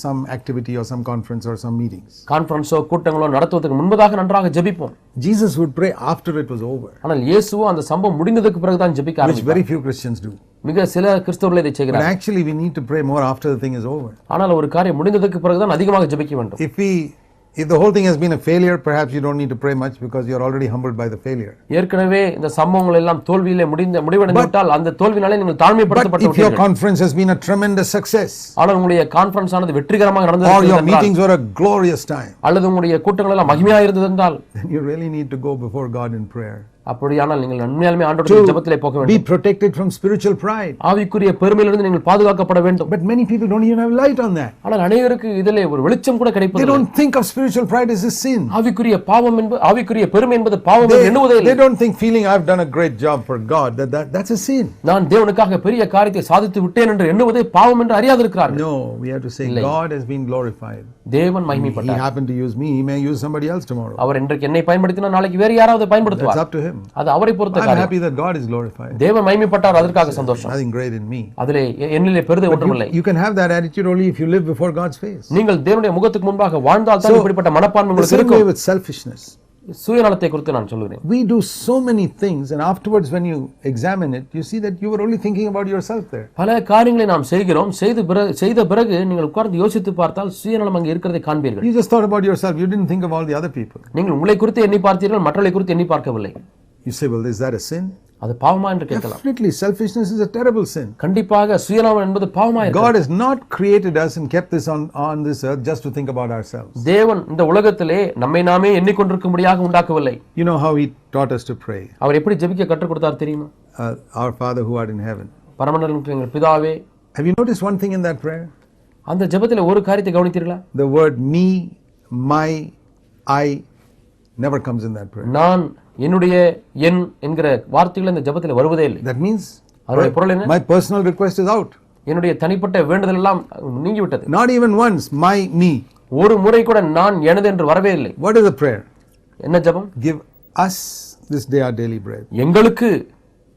some activity or some conference or some meetings. கான்ஃபரன்ஸோ கூட்டங்களோ நடத்துவதற்கு முன்பதாக நன்றாக ஜெபிப்போம். Jesus would pray after it was over, ஆனால் இயேசுவோ அந்த சம்பவம் முடிந்ததுக்கு பிறகுதான் ஜெபிக்க which ஆரம்பித்தார். very few Christians do. மிக சில கிறிஸ்தவர்கள் இதை But செய்கிறார்கள். actually we need to pray more after the thing is over. ஆனால் ஒரு காரியம் முடிந்ததுக்கு பிறகுதான் அதிகமாக ஜெபிக்க வேண்டும். If the whole thing has been a failure, perhaps you don't need to pray much because you're already humbled by the failure. ஏற்கனவே இந்த சம்பவங்கள் எல்லாம் தோல்வியிலே முடிவடைந்து விட்டால் அந்த தோல்வினாலே நீங்கள் But தாழ்மைப்படுத்தப்பட்டு if your விட்டீர்கள். conference has been a tremendous success, ஆனால் உங்களுடைய கான்ஃபரன்ஸ் ஆனது வெற்றிகரமாக or your நடந்தது meetings were a glorious time, அல்லது உங்களுடைய கூட்டங்கள் எல்லாம் மகிமையாக இருந்தது என்றால் then you really need to go before God in prayer. அப்படியானால் நீங்கள் உண்மையாலுமே ஆண்டவருடைய ஜெபத்திலே போக வேண்டும். Be protected from spiritual pride. ஆவிக்குரிய பெருமையிலிருந்து நீங்கள் பாதுகாக்கப்பட வேண்டும். But many people don't even have light on that. ஆனால் அநேகருக்கு இதிலே ஒரு வெளிச்சம் கூட They கிடைப்பதில்லை. don't think of spiritual pride as a sin. ஆவிக்குரிய பாவம் என்பது ஆவிக்குரிய பெருமை என்பது பாவம் என்று எண்ணுவதே They இல்லை. don't think feeling I've done a great job for God, that's a sin. நான் தேவனுக்காக பெரிய காரியத்தை சாதித்து விட்டேன் என்று எண்ணுவதே பாவம் என்று அறியாதிருக்கிறார்கள். No, we have to say God has been glorified. தேவன் He மகிமைப்பட்டார். happened to use me, he may use somebody else tomorrow. அவர் இன்றைக்கு என்னை பயன்படுத்தினால் நாளைக்கு வேறு யாராவது That's பயன்படுத்துவார். up to him. அது அவரை பொறுத்த I'm காரியம். happy that God is glorified. தேவன் மகிமைப்பட்டார், அதற்காக சந்தோஷம். Nothing great in me. அதிலே என்னிலே பெரிது ஒன்றுமில்லை. You can have that attitude only if you live before God's face. நீங்கள் தேவனுடைய முகத்துக்கு முன்பாக வாழ்ந்தால் தான் இப்படிப்பட்ட மனப்பான்மை The உங்களுக்கு same way இருக்கும். with selfishness. சுயநலத்தை குறித்து நான் சொல்கிறேன். We do so many things and afterwards when you examine it, you see that you were only thinking about yourself there. பல காரியங்களை நாம் செய்கிறோம். செய்த பிறகு நீங்கள் உட்கார்ந்து யோசித்து பார்த்தால் சுயநலம் அங்கே இருக்கிறதை காண்பீர்கள். You just thought about yourself. You didn't think of all the other people. நீங்கள் உங்களை குறித்து எண்ணி பார்த்தீர்கள், மற்றவர்களை குறித்து எண்ணி பார்க்கவில்லை. You say, well, is that a sin? அது பாவமா என்று கேட்கலாம். Definitely, selfishness is a terrible sin. கண்டிப்பாக சுயநலம் என்பது பாவமா இருக்கு. God has not created us and kept this on this earth just to think about ourselves. தேவன் இந்த உலகத்திலே நம்மை நாமே எண்ணிக்கொண்டிருக்கும்படியாக உண்டாக்கவில்லை. You know how he taught us to pray. அவர் எப்படி ஜெபிக்க கற்றுக் கொடுத்தார் தெரியுமா? Our Father who art in heaven. பரமண்டலத்தில் எங்கள் பிதாவே. Have you noticed one thing in that prayer? அந்த ஜெபத்திலே ஒரு காரியத்தை கவனித்தீர்களா? The word me, my, I never comes in that prayer. நான், என்னுடைய, என் என்கிற வார்த்தைகள் இந்த ஜெபத்திலே வருவதே இல்லை. That means அதனுடைய பொருள் என்ன? my personal request is out. என்னுடைய தனிப்பட்ட வேண்டுதல் எல்லாம் நீங்கி விட்டது. Not even once my, me. ஒரு முறை கூட நான் எனது என்று வரவே இல்லை. What is the prayer? என்ன ஜெபம்? Give us this day our daily bread. எங்களுக்கு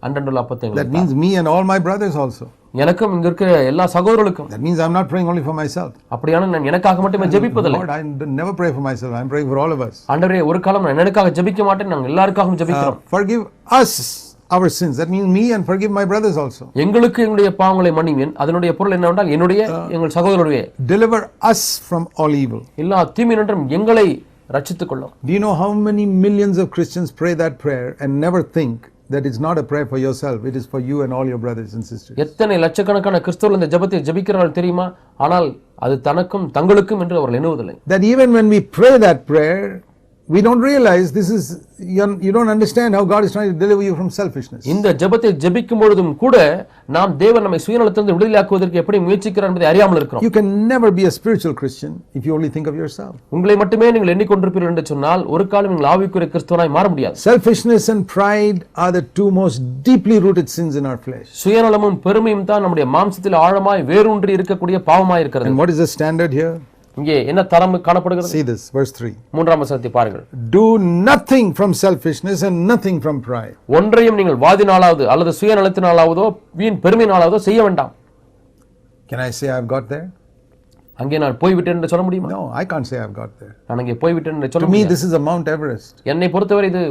அன்றன்றுள்ள அப்பத்தை That means me and all my brothers also. எனக்கும் இங்க இருக்கிற எல்லா சகோதரர்களுக்கும். That means I'm not praying only for myself. அப்படியான நான் எனக்காக மட்டுமே ஜெபிப்பதில்லை. Lord, I never pray for myself. I'm praying for all of us. ஆண்டவரே, ஒரு காலம் நான் எனக்காக ஜெபிக்க மாட்டேன், நாங்கள் எல்லாருக்காகவும் ஜெபிக்கிறோம். Forgive us our sins. That means me and forgive my brothers also. எங்களுக்கு எங்களுடைய பாவங்களை மன்னிவேன். அதனுடைய பொருள் என்னவென்றால் என்னுடைய எங்கள் சகோதரருடைய Deliver us from all evil. எல்லா தீமையினின்றும் எங்களை ரட்சித்துக் கொள்ளும். Do you know how many millions of Christians pray that prayer and never think that it's not a prayer for yourself, it is for you and all your brothers and sisters? எத்தனை லட்சக்கணக்கான கிறிஸ்தவர்கள் இந்த ஜெபத்தை ஜெபிக்கிறார்கள் தெரியுமா? ஆனால் அது தனக்கும் தங்களுக்கும் என்று அவர்கள் எண்ணுவதில்லை. That even when we pray that prayer, we don't realize this is, you don't understand how God is trying to deliver you from selfishness. இந்த ஜெபத்தை ஜெபிக்கும் பொழுதும் கூட நாம் தேவன் நம்மை சுயநலத்திலிருந்து விடுதலையாக்குவதற்கு எப்படி முயற்சிக்கிறார் என்பதை அறியாமல் இருக்கிறோம். You can never be a spiritual Christian if you only think of yourself. உங்களை மட்டுமே நீங்கள் எண்ணிக்கொண்டிருப்பீர்கள் என்று சொன்னால் ஒரு காலம் நீங்கள் ஆவிக்குரிய கிறிஸ்தவனாய் மாற முடியாது. Selfishness and pride are the two most deeply rooted sins in our flesh. சுயநலமும் பெருமையும் தான் நம்முடைய மாம்சத்தில் ஆழமாய் வேரூன்றி இருக்கக்கூடிய பாவமாய் இருக்கிறது. And what is the standard here? இங்கே என்ன தரம் காணப்படுகிறது? See this, verse 3. மூன்றாம் வசனத்தை பாருங்கள். Do nothing from selfishness and nothing from pride. ஒன்றையும் நீங்கள் வாதினாலாவது அல்லது சுயநலத்தினாலாவதோ வீண் பெருமையினாலாவதோ செய்ய வேண்டாம். Can I say I've got there? அங்கே நான் போய்விட்டேன் என்று சொல்ல முடியுமா? No, I can't say I've got there. நான் அங்கே போய்விட்டேன் என்று சொல்ல To me, முடியாது. this is a Mount Everest. என்னை பொறுத்தவரை இது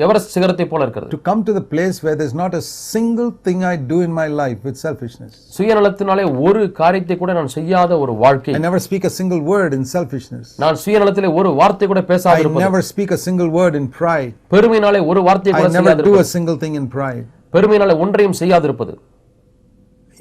எவரெஸ்ட் சிகரத்தை போல இருக்கிறது. To come to the place where there's not a single thing I do in my life with selfishness. சுயநலத்தினாலே ஒரு காரியத்தை கூட நான் செய்யாத ஒரு வாழ்க்கை. I never speak a single word in selfishness. நான் சுயநலத்திலே ஒரு வார்த்தை கூட பேசாத I இருப்பது. never speak a single word in pride. பெருமையினாலே ஒரு வார்த்தை கூட I never செய்யாத do a இருப்பது. single thing in pride. பெருமையினாலே ஒன்றையும் செய்யாது இருப்பது.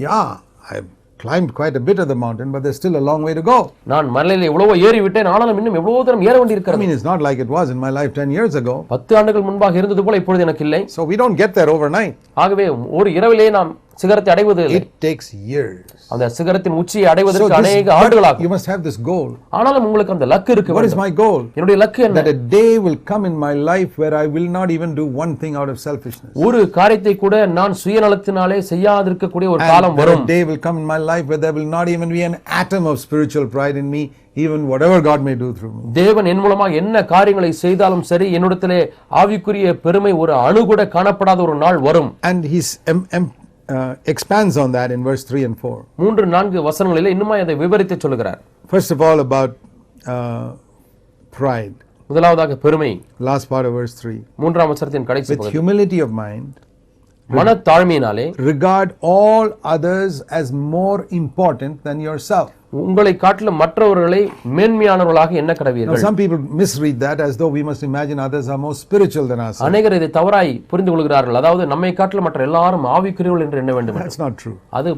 Yeah, I've climbed quite a bit of the mountain, but there's still a long way to go. நான் மலையிலே எவ்வளவோ ஏறி விட்டேன், ஆனாலும் இன்னும் எவ்வளவோ தூரம் ஏற வேண்டி I இருக்கிறது. mean, it's not like it was in my life 10 years ago. 10 ஆண்டுகள் முன்பாக இருந்தது போல இப்பொழுது எனக்கு இல்லை. So we don't get there overnight. ஆகவே ஒரு இரவிலே நாம் சிகரத்தை அடைவது இல்லை. It takes years. அந்த சிகரத்தின் உச்சியை அடைவதற்கு அநேக ஆண்டுகளாகும். You must have this goal. ஆனாலும் உங்களுக்கு அந்த லக்கு இருக்கு. What is my goal? என்னுடைய லக்கு என்ன? That a day will come in my life where I will not even do one thing out of selfishness. ஒரு காரியத்தை கூட நான் சுயநலத்தினாலே செய்யாதிருக்கக்கூடிய ஒரு காலம் வரும். A day will come in my life where there will not even be an atom of spiritual pride in me, even whatever God may do through me. தேவன் என் மூலமாக என்ன காரியங்களை செய்தாலும் சரி, என்னிடத்திலே ஆவிக்குரிய பெருமை ஒரு அணு கூட காணப்படாத ஒரு நாள் வரும். And he's expands on that in verse 3 and 4. 3-4 வசனங்களிலே இன்னும் அதை விவரித்து சொல்கிறார். First of all about pride. முதலாவதாக பெருமை. Last part of verse 3. மூன்றாம் வசனத்தின் கடைசி With பகுதி. humility of mind, மனத்தாழ்மையினாலே regard all others as more important than yourself. உங்களை காட்டிலும் மற்றவர்களை மேன்மையானவர்களாக எண்ண Now கடவீர்கள். some people misread that as though we must imagine others are more spiritual than us. அநேகர் இதை தவறாய் புரிந்து கொள்கிறார்கள். அதாவது நம்மை காட்டிலும் மற்ற எல்லாரும் ஆவிக்குரியவர்கள் என்று எண்ண வேண்டும். That's not true. அது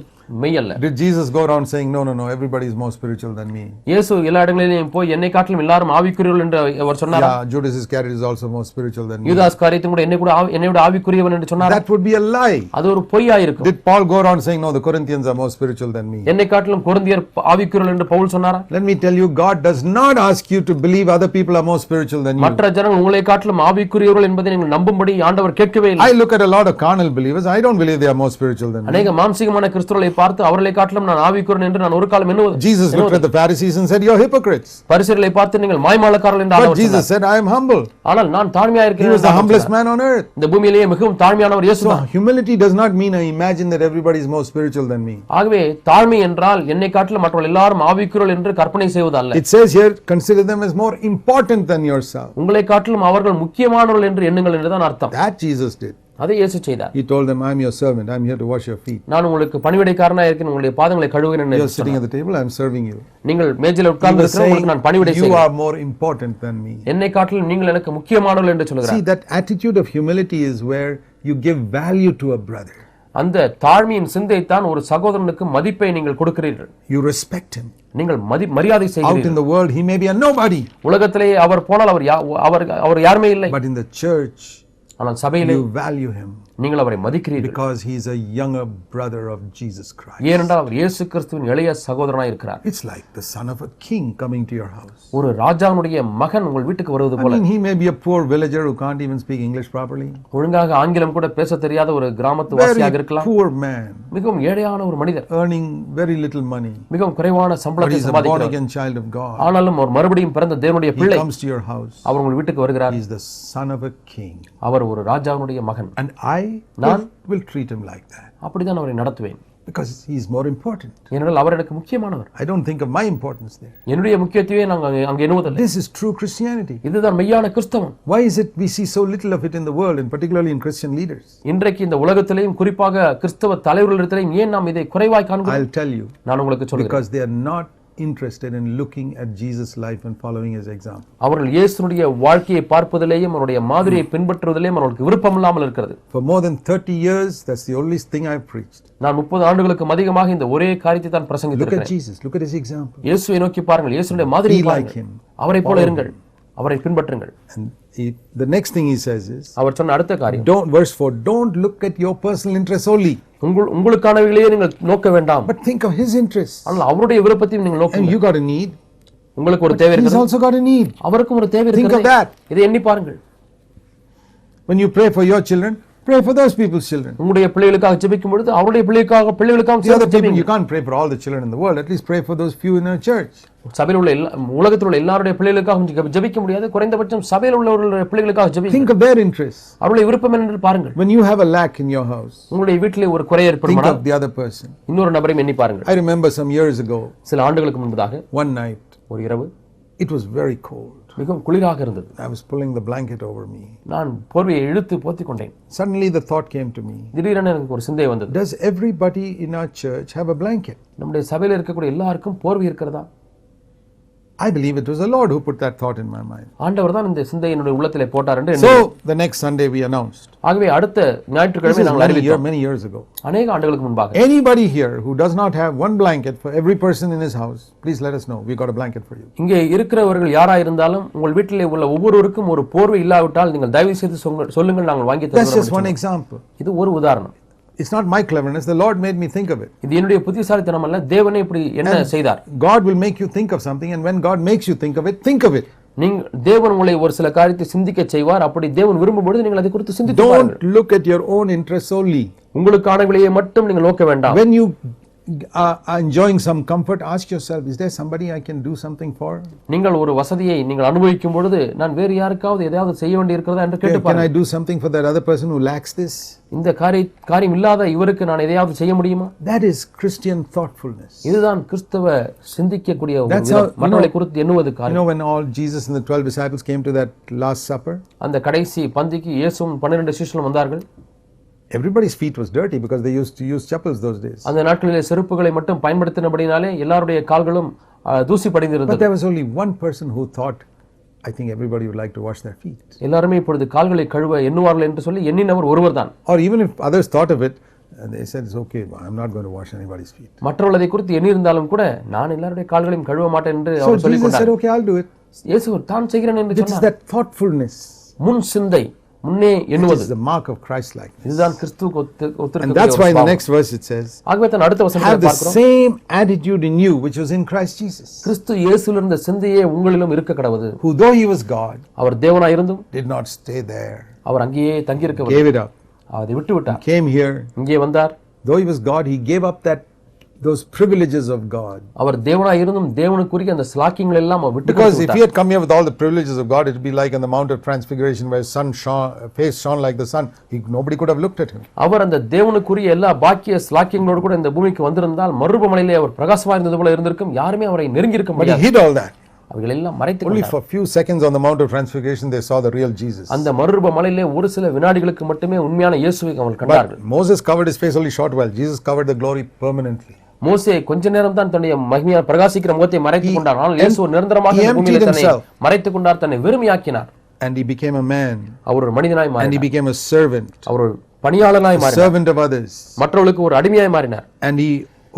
மெய்யல்ல. Did Jesus go around saying no, everybody is more spiritual than me? இயேசு எல்லா இடங்களிலும் போய் என்னை காட்டிலும் எல்லாரும் ஆவிக்குரியவர்கள் என்று அவர் சொன்னாரா? Yeah, Judas Iscariot is also more spiritual than me. யூதாஸ் காரியத்தும் கூட என்னை விட ஆவிக்குரியவன் என்று சொன்னாரா? That would be a lie. அது ஒரு பொய்யா இருக்கும். Did Paul go around saying no, the Corinthians are more spiritual than me? என்னை காட்டிலும் கொரிந்தியர் ஆவிக்குரியவர்கள் என்று பவுல் சொன்னாரா? Let me tell you, God does not ask you to believe other people are more spiritual than you. மற்ற ஜனங்கள் உங்களை காட்டிலும் ஆவிக்குரியவர்கள் என்பதை நீங்கள் நம்பும்படி ஆண்டவர் கேட்கவே இல்லை. I look at a lot of carnal believers. I don't believe they are more spiritual than me. அநேக மாம்சீகமான கிறிஸ்தவர்களை பார்த்து அவர்களை காட்டிலும் நான் ஆவிக்குரியவன் என்று நான் ஒரு காலம் எண்ணுவது. Jesus looked at the Pharisees and said, "You're hypocrites." பரிசேயர்களை பார்த்து நீங்கள் மாய்மாலக்காரர்கள் என்று But ஆண்டவர் Jesus சொன்னார். said, "I am humble." ஆனால் நான் தாழ்மையா He இருக்கிறேன். was the humblest man on earth. இந்த பூமியிலேயே மிகவும் தாழ்மையானவர் இயேசு So தான். humility does not mean I imagine that everybody is more spiritual than me. ஆகவே தாழ்மை என்றால் என்னை காட்டிலும் மற்றவர்கள் எல்லாரும் ஆவிக்குரியவர்கள் என்று கற்பனை செய்வது அல்ல. It says here, consider them as more important than yourself. உங்களை காட்டிலும் அவர்கள் முக்கியமானவர்கள் என்று எண்ணுங்கள் என்றுதான் அர்த்தம். That Jesus did. அதை இயேசு செய்தார். He told them, "I'm your servant. I'm here to wash your feet. நான் உங்களுக்கு பணிவிடைக்காரனாக இருக்கிறேன், உங்களுடைய பாதங்களை கழுவுகிறேன் You're என்று sitting at the table. I'm serving you." நீங்கள் மேஜையில் He உட்கார்ந்து was இருக்கிற உங்களுக்கு நான் saying, பணிவிடை "You செய்கிறேன். are more important than me." என்னை காட்டிலும் நீங்கள் எனக்கு முக்கியமானவர்கள் என்று சொல்கிறார். See, that attitude of humility is where you give value to a brother. அந்த தாழ்மையின் சிந்தை தான் ஒரு சகோதரனுக்கு மதிப்பை நீங்கள் கொடுக்கிறீர்கள். You respect him. நீங்கள் மரியாதை Out செய்கிறீர்கள். in the world, he may be a nobody. உலகத்திலே அவர் போனால் அவர் யாருமே இல்லை. But in the church, ஆனால் சபையிலே you value him நீங்கள் அவரை மதிக்கிறீர்கள். because he is a younger brother of Jesus Christ. ஏனென்றால் அவர் இயேசு கிறிஸ்துவின் இளைய சகோதரனாய் இருக்கிறார். It's like the son of a king coming to your house. ஒரு ராஜாவுடைய மகன் உங்கள் வீட்டுக்கு வருவது I போல. mean, he may be a poor villager who can't even speak English properly. ஒழுங்காக ஆங்கிலம் கூட பேச தெரியாத ஒரு கிராமத்து வாசியாக Very இருக்கலாம். poor man, மிகவும் ஏழையான ஒரு மனிதர், earning very little money. மிகவும் குறைவான But சம்பளத்தை he's a born சம்பாதிக்கிறார். again child of God. ஆனாலும் அவர் மறுபடியும் பிறந்த தேவனுடைய He பிள்ளை. comes to your house. அவர் உங்கள் வீட்டுக்கு வருகிறார். He is the son of a king. அவர் ஒரு ராஜாவுடைய மகன். And I will treat him like that. அப்படிதான் அவரை நடத்துவேன். Because he is more important. ஏனென்றால் அவர் எனக்கு முக்கியமானவர். I don't think of my importance there. என்னுடைய முக்கியத்துவத்தை நான் அங்கே எண்ணுவதில்லை. This is true Christianity. இதுதான் மெய்யான கிறிஸ்தவம். Why is it we see so little of it in the world, and particularly in Christian leaders? இன்றைக்கு இந்த உலகத்திலேயும் குறிப்பாக கிறிஸ்தவ தலைவர்களிடத்திலேயும் ஏன் நாம் இதை குறைவாய் காண்கிறோம்? I'll tell you. நான் உங்களுக்கு சொல்கிறேன். Because they are not interested in looking at Jesus' life and following his example. அவர்கள் இயேசுவுடைய வாழ்க்கையை பார்ப்பதிலேயும் அவருடைய மாதிரியை பின்பற்றுவதிலேயும் அவர்களுக்கு விருப்பம் இல்லாமல் இருக்கிறது. For more than 30 years, that's the only thing I've preached. நான் 30 ஆண்டுகளுக்கு அதிகமாக இந்த ஒரே காரியத்தை தான் பிரசங்கித்திருக்கிறேன். Look at Jesus, look at his example. இயேசுவை நோக்கி பாருங்கள், இயேசுவுடைய மாதிரியை பாருங்கள். அவரைப் போல இருங்கள், அவரை பின்பற்றுங்கள். And the next thing he says is, அவர் சொன்ன அடுத்த காரியம், verse 4, don't look at your personal interests only. உங்களுக்கானவைகளையே நீங்கள் நோக்க வேண்டாம். But think of his interests. ஆனால் அவருடைய விருப்பத்தையும் நீங்கள் நோக்குங்கள். And you got a need. உங்களுக்கு ஒரு தேவை இருக்கிறது. He's also got a need. அவருக்கும் ஒரு தேவை இருக்கிறது. Think of that. இதை எண்ணி பாருங்கள். When you pray for your children, pray for those people's children. உங்களுடைய பிள்ளைகளுக்காக ஜெபிக்கும் பொழுது அவருடைய பிள்ளைகளுக்காக The other people, you can't pray for all the children in the world. At least pray for those few in our church. சபையில் உள்ள உலகத்தில் உள்ள எல்லாருடைய பிள்ளைகளுக்காக ஜெபிக்க முடியாது. குறைந்தபட்சம் சபையில் உள்ளவர்களுடைய பிள்ளைகளுக்காக ஜெபிங்க. Think of their interests. அவருடைய விருப்பம் என்ன என்று பாருங்கள். When you have a lack in your house, உங்களுடைய வீட்டிலே ஒரு குறை ஏற்படுமானால் think of the other person. இன்னொரு நபரையும் எண்ணி பாருங்கள். I remember some years ago, சில ஆண்டுகளுக்கு முன்பதாக one night, ஒரு இரவு, it was very cold. மிகவும் குளிராக இருந்தது. I was pulling the blanket over me. நான் போர்வையை இழுத்து போத்திக் கொண்டேன். Suddenly the thought came to me. திடீரென எனக்கு ஒரு சிந்தை வந்தது. Does everybody in our church have a blanket? நம்முடைய சபையில் இருக்கக்கூடிய எல்லாருக்கும் போர்வை இருக்கிறதா? I believe it was the Lord who put that thought in my mind. ஆண்டவர் தான் இந்த சிந்தையை என்னுடைய உள்ளத்திலே போட்டார் என்று So the next Sunday we announced. ஆகவே அடுத்த ஞாயிற்றுக்கிழமை நாங்கள் அறிவித்தோம். Many years ago. அநேக ஆண்டுகளுக்கு முன்பாக. Anybody here who does not have one blanket for every person in his house, please let us know. We got a blanket for you. இங்கே இருக்கிறவர்கள் யாரா இருந்தாலும் உங்கள் வீட்டிலே உள்ள ஒவ்வொருவருக்கும் ஒரு போர்வை இல்லாவிட்டால் நீங்கள் தயவு செய்து சொல்லுங்கள், நாங்கள் வாங்கி தருகிறோம். That's just one example. இது ஒரு உதாரணம். It's not my cleverness. The Lord made me think of it. இது என்னுடைய புத்திசாலித்தனம் அல்ல, தேவனே இப்படி என்ன செய்தார். God will make you think of something, and when God makes you think of it, think of it. தேவன் உங்களை ஒரு சில காரியத்தை சிந்திக்க செய்வார். அப்படி தேவன் விரும்பும் பொழுது நீங்கள் அதை குறித்து சிந்தித்து பாருங்கள். Don't look at your own interests only. உங்களுக்கானவைகளை மட்டும் நீங்கள் நோக்க வேண்டாம். When you are enjoying some comfort, ask yourself, is there somebody I can do something for? நீங்கள் ஒரு வசதியை நீங்கள் அனுபவிக்கும் பொழுது நான் வேறு யாருக்காவது ஏதாவது செய்ய வேண்டி இருக்கிறதா என்று கேட்டு பாருங்கள். Can I do something for that other person who lacks this? இந்த காரியம் இல்லாத இவருக்கு நான் எதையாவது செய்ய முடியுமா? That is Christian thoughtfulness. இதுதான் கிறிஸ்தவ சிந்திக்கக்கூடிய ஒரு மற்றவர்களை குறித்து எண்ணுவது காரியம். You know when all Jesus and the 12 disciples came to that last supper? அந்த கடைசி பந்திக்கு இயேசுவும் 12 சீஷர்களும் வந்தார்கள். Everybody's feet was dirty because they used to use chappals those days. அந்த நாட்களிலே செருப்புகளை மட்டும் பயன்படுத்தினபடினாலே எல்லாருடைய கால்களும் தூசி படிந்திருந்தது. But there was only one person who thought, I think everybody would like to wash their feet. எல்லாரும் இப்பொழுது கால்களை கழுவ எண்ணுவார்கள் என்று சொல்லி எண்ணினவர் ஒருவர்தான். Or even if others thought of it, they said it's okay, I'm not going to wash anybody's feet. மற்றவர்களை குறித்து எண்ணி இருந்தாலும் கூட நான் எல்லாருடைய கால்களையும் கழுவ மாட்டேன் என்று அவர் சொல்லிக் கொண்டார். So Jesus said, okay, I'll do it. இயேசு தான் செய்கிறேன் என்று சொன்னார். It is that thoughtfulness. முன் சிந்தை, முன்னே எண்ணுவது. It is the mark of Christ-likeness. இதுதான் கிறிஸ்துவுக்கு ஒத்திருக்கிற. And that's why in the next verse it says, ஆகவே தான் அடுத்த வசனத்திலே பார்க்கிறோம், have the same attitude in you which was in Christ Jesus. கிறிஸ்து இயேசுவில் இருந்த சிந்தையே உங்களிலும் இருக்க கடவுது. Who though he was God, அவர் தேவனாய் இருந்தும் did not stay there. அவர் அங்கேயே தங்கி இருக்கவில்லை. Gave it up. அதை விட்டு விட்டார். Came here. இங்கே வந்தார். Though he was God, he gave up those privileges of God. அவர் தேவனாய் இருந்தும் தேவனுக்குரிய அந்த ஸ்லாக்கியங்கள் எல்லாம் அவர் விட்டு Because if he had come here with all the privileges of God, it would be like on the Mount of Transfiguration where face shone like the sun. Nobody could have looked at him. அவர் அந்த தேவனுக்குரிய எல்லா பாக்கிய ஸ்லாக்கியங்களோடு கூட இந்த பூமிக்கு வந்திருந்தால் மறுபமலையிலே அவர் பிரகாசமாக இருந்தது போல இருந்திருக்கும். யாருமே அவரை நெருங்கி இருக்க முடியாது. But he hid all that. அவைகளெல்லாம் மறைத்து Only for a few seconds on the Mount of Transfiguration they saw the real Jesus. அந்த மறுபமலையிலே ஒரு சில வினாடிகளுக்கு மட்டுமே உண்மையான இயேசுவை அவர்கள் கண்டார்கள். Moses covered his face only short while. Jesus covered the glory permanently. மோசே கொஞ்ச நேரம் தான் தன்னுடைய மகிமையான பிரகாசிக்கிற முகத்தை மறைத்துக் கொண்டார். ஆனால் இயேசு நிரந்தரமாக இந்த பூமியிலே தன்னை மறைத்துக் கொண்டார், தன்னை வெறுமையாக்கினார். And he became a man. அவர் ஒரு மனிதனாய் மாறினார். And he became a servant. அவர் ஒரு பணியாளனாய் மாறினார். Servant of others. மற்றவர்களுக்கு ஒரு அடிமையாய் மாறினார். And he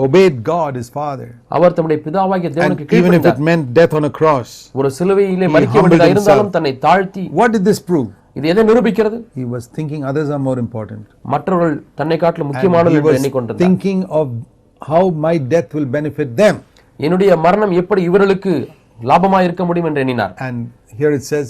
obeyed God his father. அவர் தம்முடைய பிதாவாகிய தேவனுக்கு கீழ்ப்படிந்தார். Even if it meant death on a cross. ஒரு சிலுவையிலே மரிக்க வேண்டியதாக இருந்தாலும் தன்னை தாழ்த்தி. What did this prove? இது எதை நிரூபிக்கிறது? He was thinking others are more important. மற்றவர்கள் தன்னை காட்டிலும் முக்கியமானவர்கள் என்று எண்ணிக்கொண்டிருந்தார். Thinking of how my death will benefit them. என்னுடைய மரணம் எப்படி இவர்களுக்கு லாபமாய் இருக்க முடியும் என்று எண்ணினார். And here it says,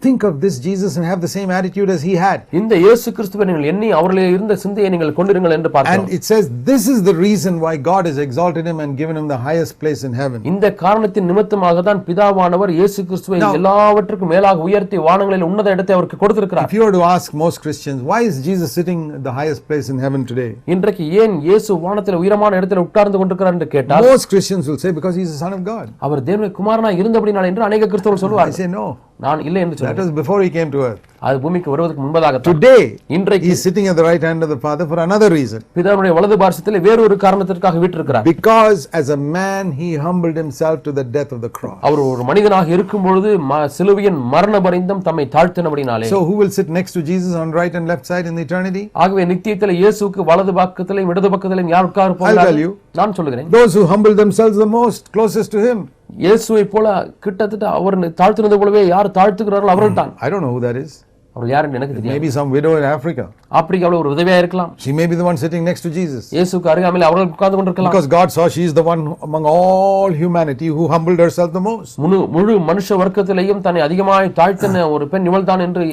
think of this Jesus and have the same attitude as he had. இந்த இயேசு கிறிஸ்துவை நீங்கள் எண்ணி அவரிலே இருந்த சிந்தையை நீங்கள் கொண்டிருங்கள் என்று பார்க்கிறோம். And it says this is the reason why God has exalted him and given him the highest place in heaven. இந்த காரணத்தின் நிமித்தமாக தான் பிதாவானவர் இயேசு கிறிஸ்துவை எல்லாவற்றுக்கும் மேலாக உயர்த்தி வானங்களில் உன்னத இடத்தை அவருக்கு கொடுத்திருக்கிறார். If you were to ask most Christians, why is Jesus sitting at the highest place in heaven today? இன்றைக்கு ஏன் இயேசு வானத்தில் உயரமான இடத்தில் உட்கார்ந்து கொண்டிருக்கிறார் என்று கேட்டால் most Christians will say because he is the son of God. அவர் தேவனுடைய குமாரனாய் இருந்தபடியால் என்று अनेक கிறிஸ்தவர்கள் சொல்வார்கள். I say no. நான் இல்லை என்று சொல்றேன். That was before he came to earth. அது பூமிக்கு வருவதற்கு முன்பதாக. Today இன்றைக்கு he is sitting at the right hand of the Father for another reason. பிதாவுடைய வலது பார்சத்திலே வேறொரு காரணத்திற்காக வீற்றிருக்கிறார். Because as a man he humbled himself to the death of the cross. அவர் ஒரு மனிதனாக இருக்கும் பொழுது சிலுவையின் மரண பரியந்தம் தம்மை தாழ்த்தினபடினாலே. So who will sit next to Jesus on right and left side in eternity? ஆகவே நித்தியத்திலே இயேசுவுக்கு வலது பக்கத்திலும் இடது பக்கத்திலும் யார் உட்கார போகிறார்கள்? நான் சொல்லுகிறேன். Those who humble themselves the most closest to him. இயேசுவை போல கிட்டத்தட்ட அவர் தாழ்த்தினது போலவே யார் தாழ்த்துகிறார்கள் அவர்கள் தான். I don't know who that is. அவர் யாருன்னு எனக்கு தெரியாது. Maybe some widow in Africa. ஆப்பிரிக்காவில் ஒரு விதவையா இருக்கலாம். She may be the one sitting next to Jesus. இயேசுவுக்கு அருகாமையில் அவர்கள் உட்கார்ந்து கொண்டிருக்கலாம். Because God saw she is the one among all humanity who humbled herself the most. முழு மனுஷ வர்க்கத்திலேயும் தன்னை அதிகமாக தாழ்த்தின ஒரு பெண் இவள்தான் என்று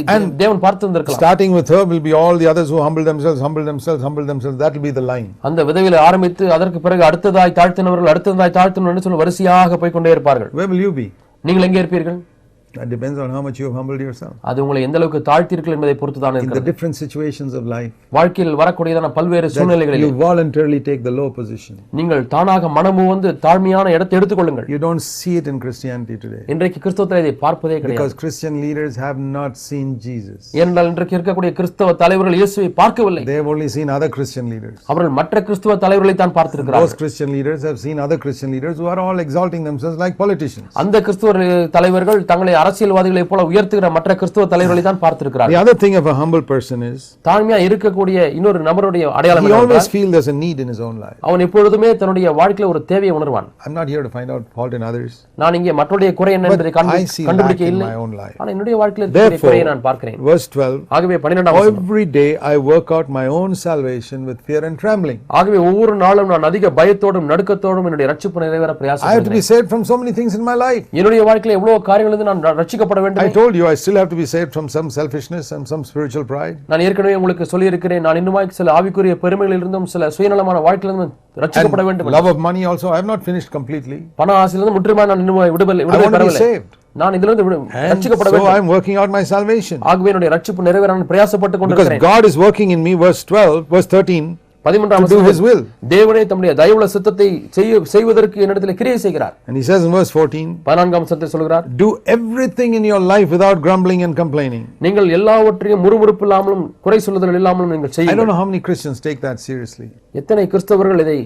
தேவன் பார்த்திருந்திருக்கலாம். Starting with her will be all the others who humble themselves. That will be the line. அந்த விதவையில் ஆரம்பித்து அதற்கு பிறகு அடுத்ததாய் தாழ்த்தினவர்கள் அடுத்ததாய் தாழ்த்தினவர்கள் என்று சொல்லி வரிசையாக போய் கொண்டே இருப்பார்கள். Where will you be? நீங்கள் எங்கே இருப்பீர்கள்? That depends on how much you have humbled yourself. அது உங்களை எந்த அளவுக்கு தாழ்த்தீர்கள் என்பதை பொறுத்து தான் இருக்கிறது. In the different situations of life. வாழ்க்கையில் வரக்கூடியதான பல்வேறு சூழ்நிலைகளில் you voluntarily take the low position. நீங்கள் தானாக மனமுவந்து தாழ்மையான இடத்தை எடுத்துக்கொள்ளுங்கள். You don't see it in Christianity today. இன்றைக்கு கிறிஸ்தவத்தில் இதை பார்ப்பதே கிடையாது. Because Christian leaders have not seen Jesus. ஏனென்றால் இன்றைக்கு இருக்கக்கூடிய கிறிஸ்தவ தலைவர்கள் இயேசுவை பார்க்கவில்லை. They have only seen other Christian leaders. அவர்கள் மற்ற கிறிஸ்தவ தலைவர்களை தான் பார்த்திருக்கிறார்கள். Those Christian leaders have seen other Christian leaders who are all exalting themselves like politicians. அந்த கிறிஸ்தவ தலைவர்கள் தங்களை அரசியல்வாதிகளை போல உயர்த்துகிற மற்ற கிறிஸ்தவ தலைவர்களை தான் பார்த்திருக்கிறார்கள். The other thing of a humble person is தாழ்மையா இருக்கக்கூடிய இன்னொரு நபருடைய அடையாளம் he always feels there's a need in his own life. அவன் எப்பொழுதுமே தன்னுடைய வாழ்க்கையில ஒரு தேவையை உணர்வான். I'm not here to find out fault in others. நான் இங்கே மற்றவருடைய குறை என்ன என்பதை கண்டுபிடிக்க இல்லை. ஆனா என்னுடைய வாழ்க்கையில இருக்கிற குறையை நான் பார்க்கிறேன். Verse 12. ஆகவே 12ஆம் வசனம். Every day I work out my own salvation with fear and trembling. ஆகவே ஒவ்வொரு நாளும் நான் அதிக பயத்தோடும் நடுக்கத்தோடும் என்னுடைய ரட்சிப்பு நிறைவேற பிரயாசப்படுகிறேன். I have to be saved from so many things in my life. என்னுடைய வாழ்க்கையில எவ்வளவு காரியங்களிலிருந்து நான் ரட்சிக்கப்பட வேண்டும். I told you I still have to be saved from some selfishness and some spiritual pride. நான் ஏற்கனவே உங்களுக்கு சொல்லி இருக்கிறேன் நான் இன்னுமாய் சில ஆவிக்குரிய பெருமைகளிலிருந்தும் சில சுயநலமான வாழ்க்கையிலிருந்தும் ரட்சிக்கப்பட வேண்டும். Love of money also I have not finished completely. பண ஆசையிலிருந்து முற்றிலுமாக நான் இன்னும் விடுதலை பெறவில்லை. நான் இதிலிருந்து ரட்சிக்கப்பட வேண்டும். So I am working out my salvation. ஆகவே என்னுடைய ரட்சிப்பு நிறைவேற நான் பிரயாசப்பட்டு கொண்டிருக்கிறேன். Because God is working in me. Verse 12 verse 13 13ஆம் வசனம். தேவனே தம்முடைய தயவுள்ள சித்தத்தை செய்வதற்கு என்னிடத்தில் கிரியை செய்கிறார். And he says in verse 14 14ஆம் வசனத்தில் சொல்கிறார், do everything in your life without grumbling and complaining. நீங்கள் எல்லாவற்றையும் முறுமுறுப்பு இல்லாமலும் குறை சொல்லுதல் இல்லாமலும் நீங்கள் செய்யுங்கள். I don't know how many Christians take that seriously. எத்தனை கிறிஸ்தவர்கள் இதை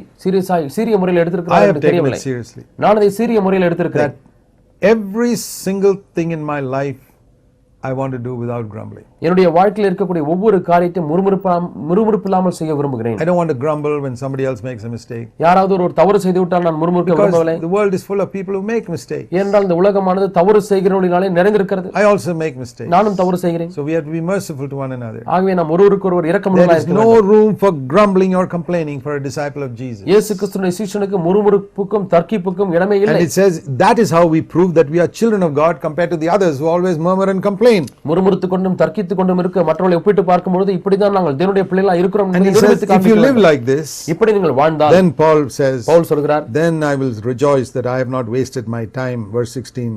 சீரிய முறையில் எடுத்திருக்கிறார்கள் என்று தெரியவில்லை. நான் இதை சீரிய முறையில் எடுத்திருக்கிறேன். Every single thing in my life I want to do without grumbling. என்னுடைய வாழ்க்கையில் இருக்கக்கூடிய ஒவ்வொரு காரியத்தையும் முறுமுறுப்பு இல்லாமல் செய்ய விரும்புகிறேன். I don't want to grumble when somebody else makes a mistake. யாராவது ஒரு தவறு செய்து விட்டால் நான் முறுமுறுக்க விரும்பவில்லை. The world is full of people who make mistakes. ஏனென்றால் இந்த உலகமானது தவறு செய்கிறவர்களாலே நிறைந்திருக்கிறது. I also make mistakes. நானும் தவறு செய்கிறேன். So we have to be merciful to one another. ஆகவே நாம் ஒருவருக்கொருவர் இரக்கமுள்ளவர்களாக இருக்க வேண்டும். There is no room for grumbling or complaining for a disciple of Jesus. இயேசு கிறிஸ்துவின் சீஷனுக்கு முறுமுறுப்புக்கும் தர்க்கிப்புக்கும் இடமே இல்லை. And it says that is how we prove that we are children of God compared to the others who always murmur and complain. முறுமுறுத்து கொண்டும் தர்க்கித்து கொண்டும் இருக்க மற்றவர்களை ஒப்பிட்டு பார்க்கும்போது இப்படிதான் நாங்கள் தேவனுடைய பிள்ளைகளா இருக்கிறோம் என்று நிரூபித்து காண்பிக்கிறோம். If you live like this, இப்படி நீங்கள் வாழ்ந்தால், then Paul says, பவுல் சொல்கிறார், then I will rejoice that I have not wasted my time. Verse 16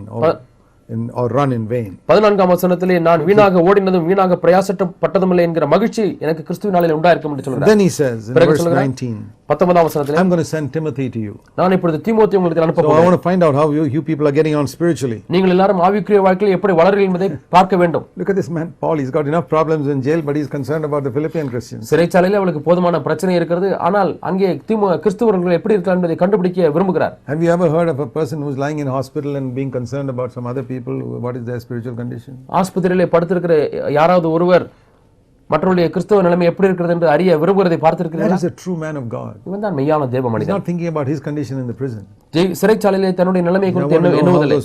or run in vain. 14ஆம் வசனத்திலே நான் வீணாக ஓடினதும் வீணாக பிரயாசப்பட்டதும் இல்லை என்கிற மகிழ்ச்சி எனக்கு கிறிஸ்துவினாலே உண்டாயிருக்கும் என்று சொல்கிறார். Then he says in verse 19, 19ஆம் வசனத்திலே I'm going to send Timothy to you. நான் இப்பொழுது தீமோத்தேயுவை உங்களுக்கு அனுப்ப போகிறேன். So I want to find out how you people are getting on spiritually. நீங்கள் எல்லாரும் ஆவிக்குரிய வாழ்க்கையில் எப்படி வளர்கிறீர்கள் என்பதை பார்க்க வேண்டும். Look at this man Paul, he's got enough problems in jail but he's concerned about the Philippian Christians. சிறைச்சாலையிலே அவருக்கு போதுமான பிரச்சனை இருக்கிறது. ஆனால் அங்கே கிறிஸ்தவர்கள் எப்படி இருக்கிறார்கள் என்பதை கண்டுபிடிக்க விரும்புகிறார். Have you ever heard of a person who's lying in hospital and being concerned about some other people? What is their spiritual condition? ஆஸ்பத்திரியிலே படுத்திருக்கிற யாராவது ஒருவர் மற்றவருடைய கிறிஸ்தவ நிலைமை எப்படி இருக்கிறது என்று அறிய விரும்புவதை பார்த்திருக்கிறீர்களா? That is a true man of God. இவன் தான் மெய்யான தேவ மனிதன். He's not thinking about his condition in the prison. சிறைச்சாலையிலே தன்னுடைய நிலைமை குறித்து எண்ணுவதில்லை.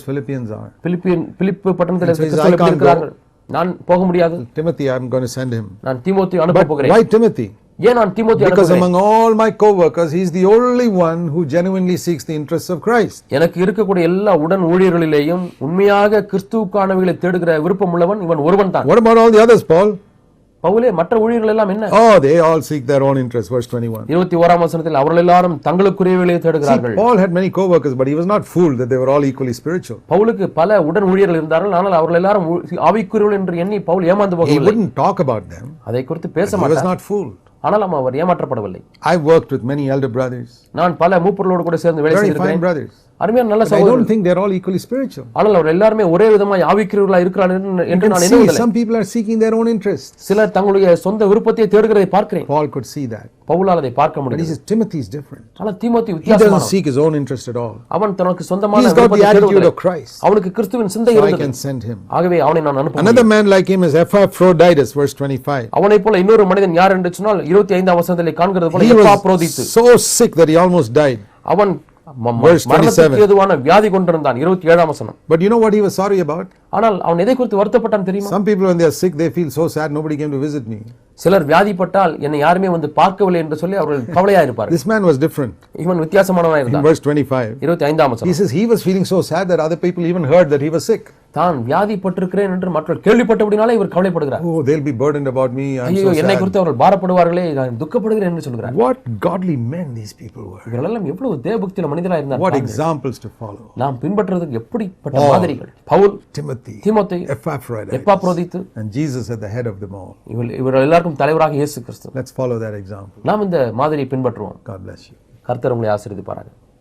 பிலிப்பு பட்டணத்திலே கிறிஸ்தவர்கள் எப்படி இருக்கிறார்கள்? நான் போக முடியாது. Timothy, I'm going to send him. நான் தீமோத்தேயுவை அனுப்ப போகிறேன். Why Timothy? ஏன் நான் தீமோத்தேயுவை Because அனுப்புகிறேன்? among all my co-workers, he is the only one who genuinely seeks the interests of Christ. எனக்கு இருக்கக்கூடிய எல்லா உடன் ஊழியர்களிலேயும் உண்மையாக கிறிஸ்துவுக்கானவைகளை தேடுகிற விருப்பம் உள்ளவன் இவன் ஒருவன் தான். What about all the others, Paul? பவுலே மற்ற ஊழியர்கள் எல்லாம் என்ன? Oh, they all seek their own interests. Verse 21. 21ஆம் வசனத்தில் அவர்கள் எல்லாரும் தங்களுக்குரியவைகளை See, தேடுகிறார்கள். Paul had many co-workers, but he was not fooled that they were all equally spiritual. பவுலுக்கு பல உடன் ஊழியர்கள் இருந்தார்கள், ஆனால் அவர்கள் எல்லாரும் ஆவிக்குரியவர்கள் என்று எண்ணி பவுல் ஏமாந்து He போகவில்லை. wouldn't talk about them. அதை குறித்து பேச He was மாட்டார். not fooled. ஆனாலும் அவர் ஏமாற்றப்படவில்லை. I worked with many elder brothers, நான் பல மூப்பர்களோடு கூட சேர்ந்து வேலை very fine செய்திருக்கிறேன். brothers. அருமையான நல்ல But I சகோதரர்கள். don't think they're all equally spiritual. ஆனால் அவர் எல்லாருமே ஒரே விதமாய் ஆவிக்குரியவர்களாக இருக்கிறார்கள் என்று நான் See, எண்ணுவதில்லை. some people are seeking their own interests. சிலர் தங்களுடைய சொந்த விருப்பத்தை தேடுகிறதை பார்க்கிறேன். Paul could see that. பவுலால் அதை பார்க்க But he முடியும். says Timothy is different. ஆனால் தீமோத்தேயு He doesn't வித்தியாசமானவன். seek his own interest at all. அவன் தனக்கு சொந்தமான He's got the விருப்பத்தை attitude தேடுவதில்லை. of Christ. அவனுக்கு கிறிஸ்துவின் சிந்தை So I இருந்தது. can send him. ஆகவே அவனை நான் அனுப்ப Another man like him is Epaphroditus, verse 25. அவனைப் போல இன்னொரு மனிதன் யார் என்று சொன்னால் 25ஆம் வசனத்திலே காண்கிறது போல He எப்பாப்ரோதித்து. was so sick that he almost died. அவன் Verse 27. மரணத்துக்கு ஏதுவான வியாதி கொண்டிருந்தான். 27ஆம் வசனம். But you know what he was sorry about? ஆனால் அவன் எதை குறித்து வருத்தப்பட்டான் தெரியுமா? Some people when they are sick, they feel so sad nobody came to visit me. சிலர் வியாதிப்பட்டால் என்னை யாருமே வந்து பார்க்கவில்லை என்று சொல்லி அவர்கள் கவலையா இருப்பார்கள். This man was different. இவன் வித்தியாசமானவனாக In இருந்தான். verse 25, 25ஆம் he வசனம். says he was feeling so sad that other people even heard that he was sick. தான் வியாதிப்பட்டிருக்கிறேன் என்று மக்கள் கேள்விப்பட்டபடினாலே இவர் கவலைப்படுகிறார். Oh, they'll be burdened about me. I'm ஐயோ so என்னை sad. குறித்து அவர்கள் பாரப்படுவார்களே, நான் துக்கப்படுகிறேன் என்று சொல்கிறார். What godly men these people were. இவர்கள் எல்லாம் எவ்வளவு தேவபக்தியுள்ள மனிதர்களாக What இருந்தார்கள். examples to follow. நாம் பின்பற்றுவதற்கு எப்படிப்பட்ட Paul, மாதிரிகள். பவுல், Timothy, தீமோத்தேயு, Epaphroditus, எப்பாப்ரோதித்து, and Jesus at the head of them all. இவர்கள் எல்லாருக்கும் தலைவராக இயேசு கிறிஸ்து. Let's follow that example. நாம் இந்த மாதிரியை பின்பற்றுவோம். God bless you. கர்த்தர் உங்களை ஆசீர்வதிப்பாராக.